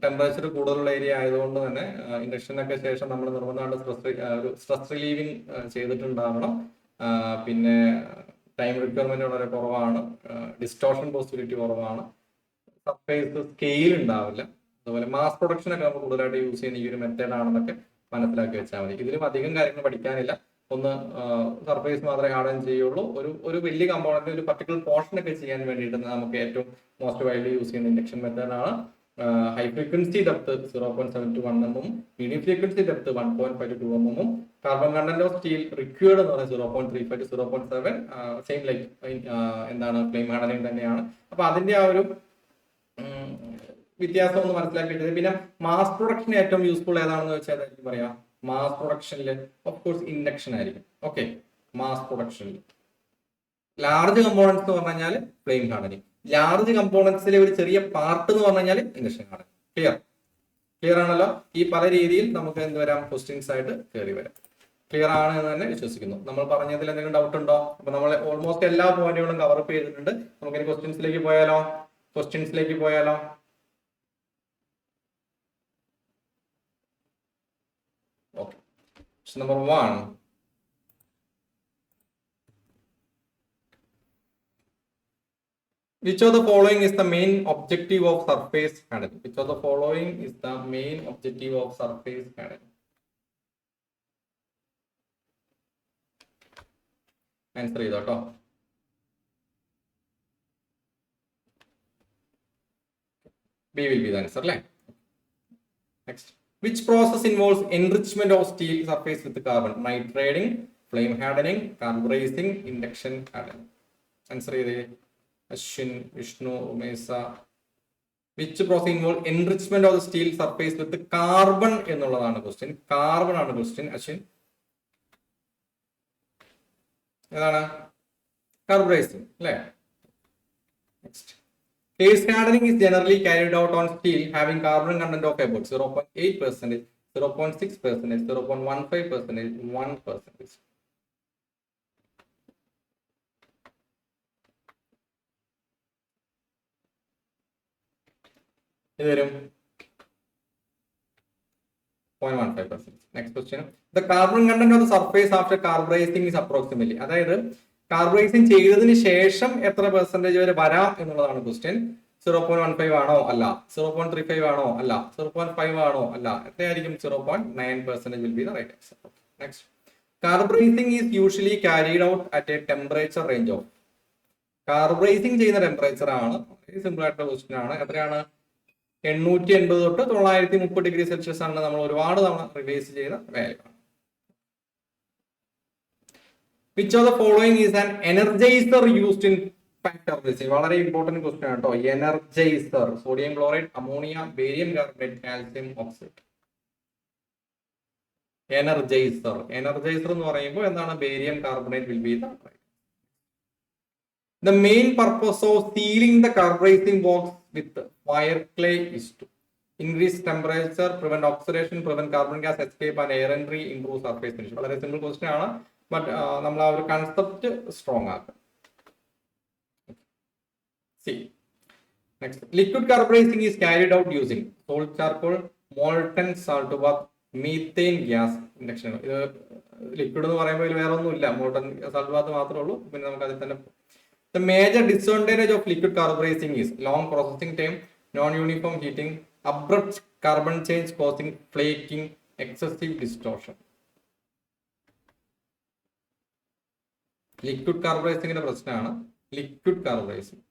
ടെമ്പറേച്ചർ കൂടുതലുള്ള ഏരിയ ആയതുകൊണ്ട് തന്നെ ഇൻഡക്ഷനൊക്കെ ശേഷം നമ്മൾ നിർബന്ധമായിട്ട് സ്ട്രെസ് റിലീവിങ് ചെയ്തിട്ടുണ്ടാവണം. പിന്നെ ടൈം റിക്വയർമെന്റ് വളരെ കുറവാണ്, ഡിസ്റ്റോർഷൻ പോസിബിലിറ്റി കുറവാണ്, സർഫേസ് സ്കെയിൽ ഉണ്ടാവില്ല. അതുപോലെ മാസ് പ്രൊഡക്ഷൻ ഒക്കെ നമ്മൾ കൂടുതലായിട്ട് യൂസ് ചെയ്യുന്ന ഈ ഒരു മെത്തേഡ് ആണെന്നൊക്കെ മനസ്സിലാക്കി വെച്ചാൽ മതി. ഇതിലും അധികം കാര്യങ്ങൾ പഠിക്കാനില്ല. ഒന്ന് സർഫേസ് മാത്രമേ ഹാർഡൻ ചെയ്യുള്ളൂ. ഒരു വലിയ കമ്പോണന്റ് ഒരു പർട്ടിക്കുലർ പോർഷൻ ഒക്കെ ചെയ്യാൻ വേണ്ടിയിട്ട് നമുക്ക് ഏറ്റവും മോസ്റ്റ് വൈഡ്ലി യൂസ് ചെയ്യുന്ന ഇൻഡക്ഷൻ മെത്തേഡാണ്. High frequency depth 0.7 to 1 mm, medium frequency depth 1.5 to 2 mm, carbon content of steel required എന്ന് പറയുന്നത് 0.35 to 0.7, സെയിം ലൈക്ക് എന്താണ് ഫ്ലെയിം ഹാർഡനിങ് തന്നെയാണ്. അപ്പൊ അതിന്റെ ആ ഒരു വ്യത്യാസം ഒന്ന് മനസ്സിലാക്കിയിട്ട്, പിന്നെ മാസ് പ്രൊഡക്ഷൻ ഏറ്റവും യൂസ്ഫുൾ ഏതാണെന്ന് വെച്ചാൽ എന്തായിരിക്കും പറയാം, മാസ് പ്രൊഡക്ഷനിൽ ഓഫ് കോഴ്സ് ഇൻഡക്ഷൻ ആയിരിക്കും. ഓക്കെ, മാസ് പ്രൊഡക്ഷനിൽ ലാർജ് കമ്പോണൻസ് എന്ന് പറഞ്ഞു കഴിഞ്ഞാൽ ഫ്ലെയിം ഹാർഡനിങ്, ലാർജ് കമ്പോണൻസിലെ ഒരു ചെറിയ പാർട്ട് എന്ന് പറഞ്ഞു കഴിഞ്ഞാൽ ഇൻഡക്ഷൻ ഹാർഡനിങ്. ക്ലിയർ ആണല്ലോ. ഈ പല രീതിയിൽ നമുക്ക് എന്ത് വരാം, ക്വസ്റ്റ്യൻസ് ആയിട്ട് കയറി വരാം. ക്ലിയർ ആണ് എന്ന് തന്നെ വിശ്വസിക്കുന്നു. നമ്മൾ പറഞ്ഞതിൽ എന്തെങ്കിലും ഡൗട്ട് ഉണ്ടോ? അപ്പൊ നമ്മൾ ഓൾമോസ്റ്റ് എല്ലാ പോയിന്റുകളും കവർ അപ്പ് ചെയ്തിട്ടുണ്ട്. നമുക്ക് ഇനി ക്വസ്റ്റ്യൻസിലേക്ക് പോയാലോ? Okay. Question number 1. Which of the following is the main objective of surface hardening? Which of the following is the main objective of surface hardening? Answer ചെയ്തോട്ടോ. B will be the answer, right? Next. Which process involves enrichment of steel surface with carbon? Nitriding, flame hardening, carburizing, induction hardening. Answer ചെയ്തേ. Ashwin, Vishnu, Umesa. Which process involves enrichment of the steel surface with carbon എന്നുള്ളതാണ് question. Carbon ആണ് question. Ashwin ഏതാണ്? Carburizing അല്ലേ? Next. Case hardening is generally carried out on steel having carbon content of about 0.8%. 0.6%, 0.15%, 1%. ഇത് വരും 0.15%. Next question. The carbon content of the surface after carburizing is approximately. അതായത് carburising ചെയ്തതിന് ശേഷം എത്ര percentage വരെ വരാം എന്നുള്ളതാണ് ക്വസ്റ്റ്യൻ. 0.15 ആണോ അല്ല, 0.35 ആണോ അല്ല, 0.5 ആണോ അല്ല, എത്രയായിരിക്കും? 0.9% will be the right answer. Next. Carburizing is usually carried out at a temperature range of. Carburising ചെയ്യുന്ന ടെമ്പറേച്ചർ ആണ്, സിമ്പിൾ ആയിട്ടുള്ള ക്വസ്റ്റ്യൻ ആണ്. എത്രയാണ്? 880 തൊട്ട് 930 ഡിഗ്രി സെൽഷ്യസ് ആണ് നമ്മൾ ഒരുപാട് തവണ റിവൈസ് ചെയ്ത വാല്യൂ ആണ്. Which of the following is an energizer used in pack turbines? വളരെ ഇമ്പോർട്ടന്റ് ക്വസ്റ്റ്യൻ ആണ് കേട്ടോ. Energiser, sodium chloride, ammonia, barium carbonate, calcium oxide. Energiser എന്ന് പറയുമ്പോൾ എന്താണ്? Barium carbonate will be the right. The main purpose of sealing the carburizing box with wire clay is to increase temperature, prevent oxidation, prevent carbon gas escape and air entry, improve surface finish. വളരെ simple question ആണ്, but നമ്മൾ ആ ഒരു concept strong ആക്കാം. Next. Liquid carburizing is carried out using salt charcoal, molten salt bath, methane gas induction. ഇത് liquid എന്ന് പറയുമ്പോൾ വേറെ ഒന്നുമില്ല, മോൾട്ടൺ സാൾട്ട് ബാത്ത് മാത്രമേ ഉള്ളൂ. പിന്നെ നമുക്ക് അതിൽ തന്നെ the major disadvantage of liquid carburizing is long processing time, non-uniform heating, abrupt carbon change causing flaking, excessive distortion. Liquid കാർബറൈസിങ്ങിന്റെ പ്രശ്നമാണ് ലിക്വിഡ് കാർബറൈസിങ്.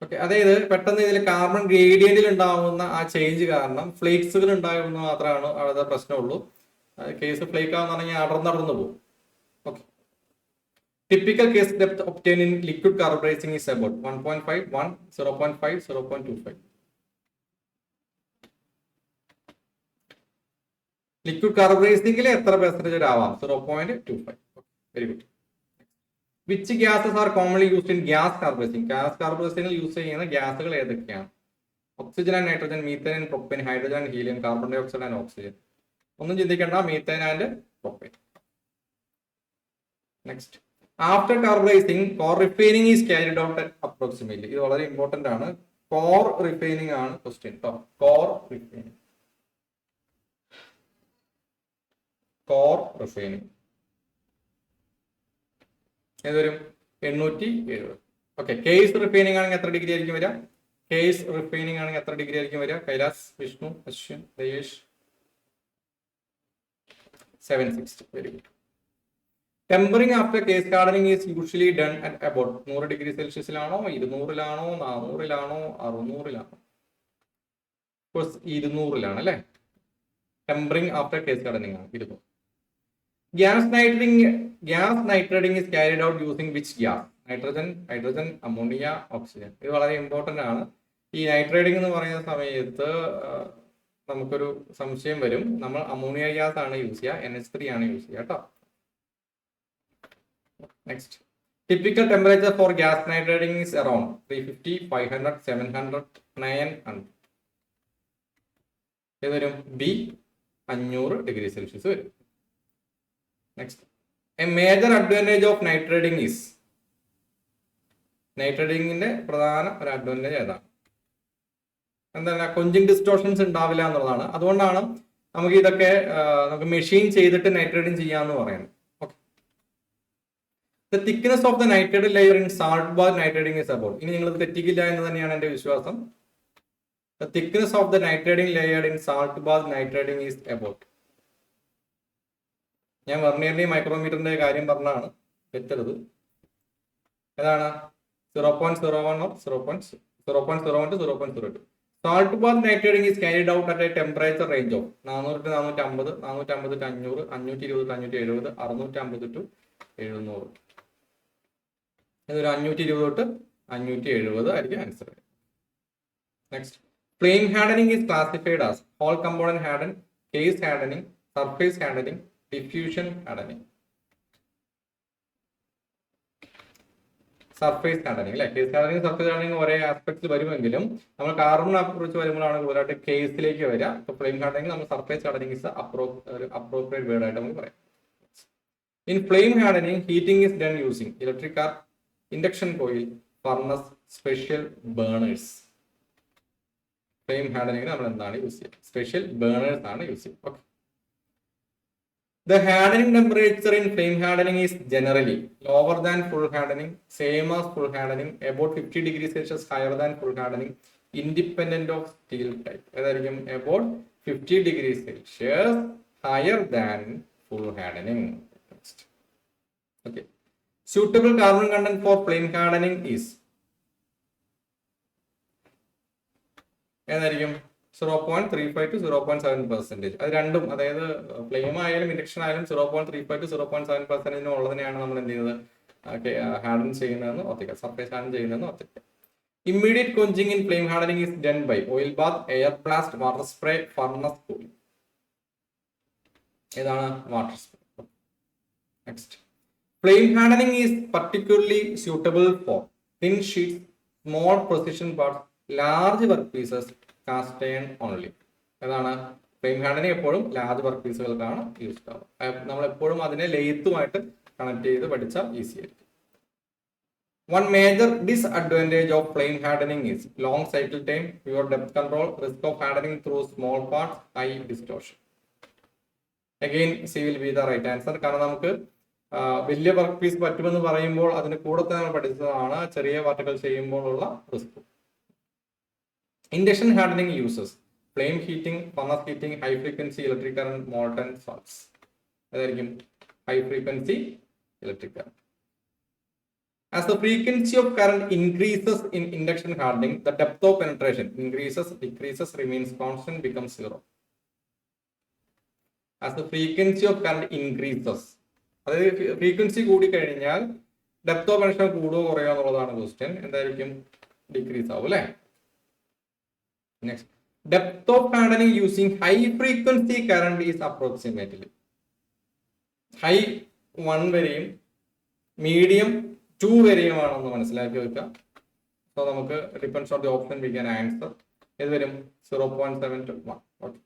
ഓക്കെ, അതായത് പെട്ടെന്ന് ഇതിൽ കാർബൺ ഗ്രേഡിയന്റിൽ ഉണ്ടാവുന്ന ആ ചേഞ്ച് കാരണം ഫ്ലേക്സുകൾ ഉണ്ടാകുന്ന മാത്രമാണ് അവിടെ പ്രശ്നമുള്ളൂ. കേസ് ഫ്ലേക്ക് ആവുന്നുണ്ടെങ്കിൽ അടർന്നു പോകും. Okay, typical case depth obtain in liquid carburizing is about 1.5, 1, 0.5, 0.25. Liquid കാർബറൈസിംഗിൽ എത്ര പെർസെന്റേജ് ആവാം? 0.25. Very good. Which gases are commonly used in gas carburizing? Gas കാർബറൈസിംഗിൽ യൂസ് ചെയ്യുന്ന ഗ്യാസുകൾ ഏതൊക്കെയാണ്? Oxygen and nitrogen, methane and propane, hydrogen and helium, carbon dioxide and oxygen. ഒന്നും ചിന്തിക്കേണ്ട, methane and propane. Next. After carburizing core refining is carried out at approximately. ഇത് വളരെ important ആണ്. Core refining ആണ് question കേട്ടോ. Core refining ഏതൊരു 870. Okay, case refining ആണെങ്കിൽ എത്ര ഡിഗ്രി ആയിരിക്കും വരിക? Kailas, Vishnu, Ashwin, Dayesh? 760. Very good. Tempering after case hardening is usually done at about 100 degree സെൽഷ്യസിലാണോ, 200-ലാണോ, 400-ലാണോ, 600-ലാണോ? 200-ലാണ് അല്ലേ? ടെമ്പറിംഗ് ആഫ്റ്റർ കേസ് ഹാർഡനിങ് ആണ് 200. Gas nitriding is carried out using which gas? Nitrogen, hydrogen, ammonia, oxygen. ഇത് വളരെ ഇമ്പോർട്ടന്റ് ആണ്. ഈ നൈട്രേറ്റിംഗ് എന്ന് പറയുന്ന സമയത്ത് നമുക്കൊരു സംശയം വരും. നമ്മൾ അമോണിയ ഗ്യാസ് ആണ് യൂസ് ചെയ്യുക, NH3 ആണ് യൂസ് ചെയ്യുക കേട്ടോ. Next. Typical temperature for gas nitriding is around 350, 500, 700, 900. ഏത് വരും? B, 500 ഡിഗ്രി സെൽഷ്യസ് വരും. Next. A major advantage of nitriding is. നൈട്രേറ്റിംഗിന്റെ പ്രധാന ഒരു അഡ്വാൻറ്റേജ് ഏതാണ്? എന്താ, കൊഞ്ചിങ് ഡിസ്റ്റോർഷൻസ് ഉണ്ടാവില്ല എന്നുള്ളതാണ്. അതുകൊണ്ടാണ് നമുക്ക് ഇതൊക്കെ നമുക്ക് മെഷീൻ ചെയ്തിട്ട് നൈട്രേറ്റിംഗ് ചെയ്യാന്ന് പറയുന്നത്. Okay. The thickness of the nitride layer in salt bath nitriding is about. ഇനി നിങ്ങൾ തെറ്റിക്കില്ല എന്ന് തന്നെയാണ് എന്റെ വിശ്വാസം. The thickness of the nitriding layer in salt bath nitriding is about. ഞാൻ വെർനിയറിന്റെയും മൈക്രോമീറ്ററിന്റെ കാര്യം പറഞ്ഞാണ്, തെറ്റരുത്. ഏതാണ്? 0.01 or 0.01 to 0.02. Salt bath nitrading is carried out at a temperature range of 400 to 450, 450 to 500, 520 to 570, 650 to 700. ഇതൊരു 520 തൊട്ട് 570 ആയിരിക്കും answer. Next. Flame hardening is classified as whole component hardening, case hardening, surface hardening, diffusion hardening. Surface handling അല്ലെ. Case handling surface handling ഒരേ ആസ്പെക്ട്സിൽ വരുമെങ്കിലും നമ്മൾ carbon approach വരുമ്പോഴാണ് കൂടുതലായിട്ട് കേസിലേക്ക് വരിക. ഇപ്പൊ ഫ്ലെയിം ഹാൻഡലിംഗ് നമ്മൾ surface handling is appropriate word ആയിട്ട് നമുക്ക് പറയാം. In flame handling heating is done using electric arc, induction coil, furnace, special burners. Flame ഹാൻഡലിംഗിന് നമ്മൾ എന്താണ് യൂസ് ചെയ്യുക? സ്പെഷ്യൽ ബേണേഴ്സ് ആണ് യൂസ് ചെയ്യുക. Okay. The handling temperature in flame handling is generally lower than full handling, same as full handling, about 50 degrees Celsius higher than full handling, independent of steel type. അതായിരിക്കും about 50 degrees Celsius higher than full handling. Okay. Suitable carbon content for flame handling is ഏതായിരിക്കും? 0.35 to 0.7%. അത് രണ്ടും, അതായത് flame ആയാലും induction ആയാലും 0.35 to 0.7% ഉള്ളതിനെയാണ് നമ്മൾ എന്ത് ചെയ്യുന്നത് ഹാൻഡിൽ ചെയ്യുന്നതെന്ന് ഓർത്തിക്കുക, സർഫേസ് ഹാൻഡിൽ ചെയ്യുന്നതെന്ന് ഓർത്തിക്കുക. Immediate quenching in flame handling is done by oil bath, air blast, water spray, furnace cooling. ഏതാണ് water spray? Next, flame handling is particularly suitable for thin sheets, small precision parts, large work pieces, cast iron only. ഏതാണ്? Flame handling എപ്പോഴും large work പീസുകൾക്കാണ് used ആവുക. നമ്മൾ എപ്പോഴും അതിനെ ലെയ്ത്തുമായിട്ട് connect ചെയ്ത് പഠിച്ചാൽ ഈസി ആയിരിക്കും. One major disadvantage of flame handling is long cycle time, poor depth control, risk of handling through small parts, high distortion. Again C will be the right answer. കാരണം നമുക്ക് വലിയ വർക്ക് പീസ് പറ്റുമെന്ന് പറയുമ്പോൾ അതിന് കൂടെ തന്നെ നമ്മൾ പഠിച്ചതാണ് ചെറിയ വർക്കുകൾ ചെയ്യുമ്പോഴുള്ള risk. Induction handling uses flame heating, furnace heating, high frequency electric current, molten salts. അതായിരിക്കും high frequency electric current. As the frequency of current increases in induction handling, the depth of penetration increases, decreases, remains constant, becomes zero. As the frequency of current increases, അതായത് frequency കൂടി കഴിഞ്ഞാൽ depth of penetration കൂടുകയോ കുറയോ എന്നുള്ളതാണ് question. എന്തായിരിക്കും? Decrease ആവും അല്ലെ. Next, depth of handling using high frequency current is approximately high 1 വരെയും medium 2 വരെയുമാണെന്ന് മനസ്സിലാക്കി വെക്കുക. സോ നമുക്ക് depends on the option we can answer. ഇത് വരും 0.7 to 1. Okay.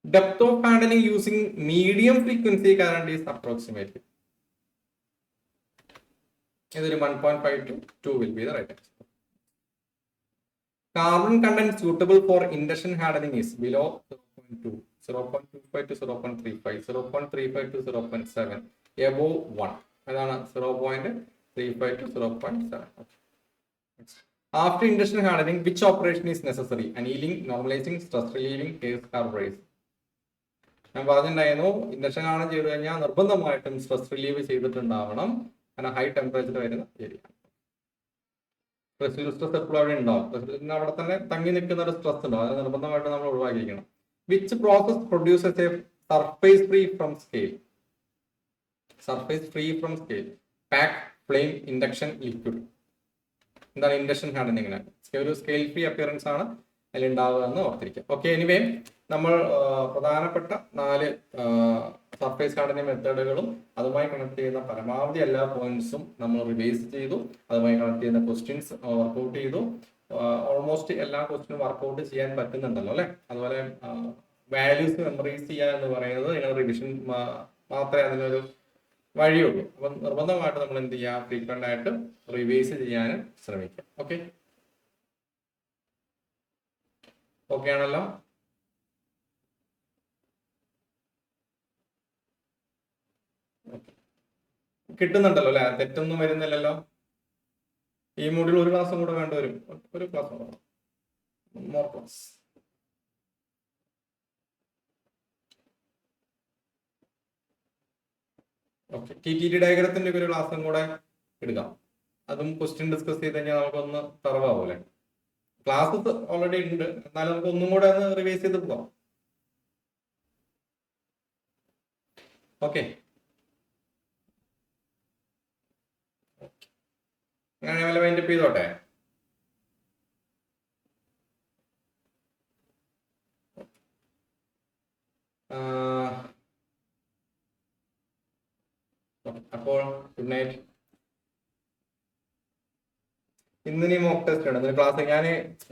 Depth of handling using medium frequency current is approximately ഇതൊരു 1.5 to 2 will be the right answer. Carbon content suitable for induction handling is below 0.2, 0.25 to 0.35, 0.35 to 0.7, above 1. അതാണ് 0.35 to 0.7. Okay. After induction handling, which operation is necessary? Annealing, normalizing, stress relieving, case carburizing. ഞാൻ പറഞ്ഞിട്ടുണ്ടായിരുന്നു induction ആണ് ചെയ്ത് കഴിഞ്ഞാൽ നിർബന്ധമായിട്ടും stress relieve ചെയ്തിട്ടുണ്ടാവണം. കാരണം high temperature വരുന്ന ഏരിയ. സ്ട്രെസ് എപ്പോഴും അവിടെ ഉണ്ടാവും. അവിടെ തന്നെ തങ്ങി നിൽക്കുന്ന ഒരു സ്ട്രെസ് ഉണ്ടാവും. അത് നിർബന്ധമായിട്ട് നമ്മൾ ഒഴിവാക്കിയിരിക്കണം. Which process produces a surface free from scale? Surface free from scale, pack, flame, induction, liquid. എന്താണ് ഇൻഡക്ഷൻ ഹാൻഡലിംഗിന്? ഒരു സ്കെയിൽ ഫ്രീ അപ്പിയറൻസ് ആണ് അതിലുണ്ടാവുക എന്ന് ഓർത്തിരിക്കുക. ഓക്കെ, എനിവേ നമ്മൾ പ്രധാനപ്പെട്ട 4 സർഫേസ് ഹാൻഡലിംഗ് മെത്തേഡുകളും അതുമായി കണക്ട് ചെയ്യുന്ന പരമാവധി എല്ലാ പോയിന്റ്സും നമ്മൾ റിവൈസ് ചെയ്തു. അതുമായി കണക്ട് ചെയ്യുന്ന ക്വസ്റ്റ്യൻസ് വർക്ക്ഔട്ട് ചെയ്തു. ഓൾമോസ്റ്റ് എല്ലാ ക്വസ്റ്റ്യനും വർക്ക്ഔട്ട് ചെയ്യാൻ പറ്റുന്നുണ്ടല്ലോ അല്ലെ. അതുപോലെ വാല്യൂസ് മെമ്മറൈസ് ചെയ്യുക എന്ന് പറയുന്നത് നിങ്ങൾ റിവിഷൻ മാത്രമേ അതിനൊരു വഴിയുള്ളൂ. അപ്പം നിർബന്ധമായിട്ട് നമ്മൾ എന്ത് ചെയ്യുക? ഫ്രീക്വന്റ് ആയിട്ട് റിവൈസ് ചെയ്യാനും ശ്രമിക്കുക. ഓക്കെ, ഓക്കെ ആണല്ലോ. കിട്ടുന്നുണ്ടല്ലോ അല്ലെ? തെറ്റൊന്നും വരുന്നില്ലല്ലോ. ഈ മോഡ്യൂൾ ഒരു ക്ലാസ്സും കൂടെ വേണ്ടി വരും. ഒരു class more class. Okay, TTT ഡയഗ്രത്തിന്റെ ഒരു ക്ലാസ്സും കൂടെ എടുക്കാം. അതും ക്വസ്റ്റ്യൻ ഡിസ്കസ് ചെയ്ത് കഴിഞ്ഞാൽ നമുക്കൊന്ന് തറവാവൂലെ. ക്ലാസ്സസ് ഓൾറെഡി ഉണ്ട്, എന്നാലും നമുക്ക് ഒന്നും കൂടെ ഒന്ന് റിവൈസ് ചെയ്ത് പോകാം. ഓക്കെ, ഞാൻ വല്ല വൈൻഡപ്പ് ചെയ്തോട്ടെ. അപ്പോൾ ഗുഡ് നൈറ്റ്. ഇന്നിനി മോക്ക് ടെസ്റ്റ് ഉണ്ട്. ഇന്നലെ ക്ലാസ് ഞാൻ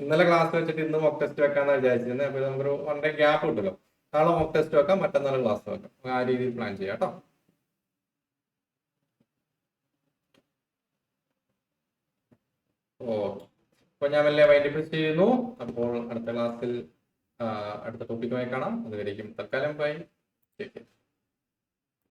ഇന്നലെ ക്ലാസ് വെച്ചിട്ട് ഇന്ന് മോക്ക് ടെസ്റ്റ് വെക്കാന്ന് വിചാരിച്ചിരുന്നത്. അപ്പൊ നമുക്കൊരു 1 ഡേ ഗ്യാപ്പ് കിട്ടുമല്ലോ. നാളെ മോക്ക് ടെസ്റ്റ് വെക്കാം, മറ്റന്നാൾ ക്ലാസ് വെക്കാം. ആ രീതിയിൽ പ്ലാൻ ചെയ്യാം കേട്ടോ. ഓക്കെ, അപ്പൊ ഞാൻ വല്ല വൈൻഡപ്പ് ചെയ്യുന്നു. അപ്പോൾ അടുത്ത ക്ലാസ്സിൽ അടുത്ത ടോപ്പിക്കുമായി കാണാം. അതുവരേക്കും തൽക്കാലം ബൈ.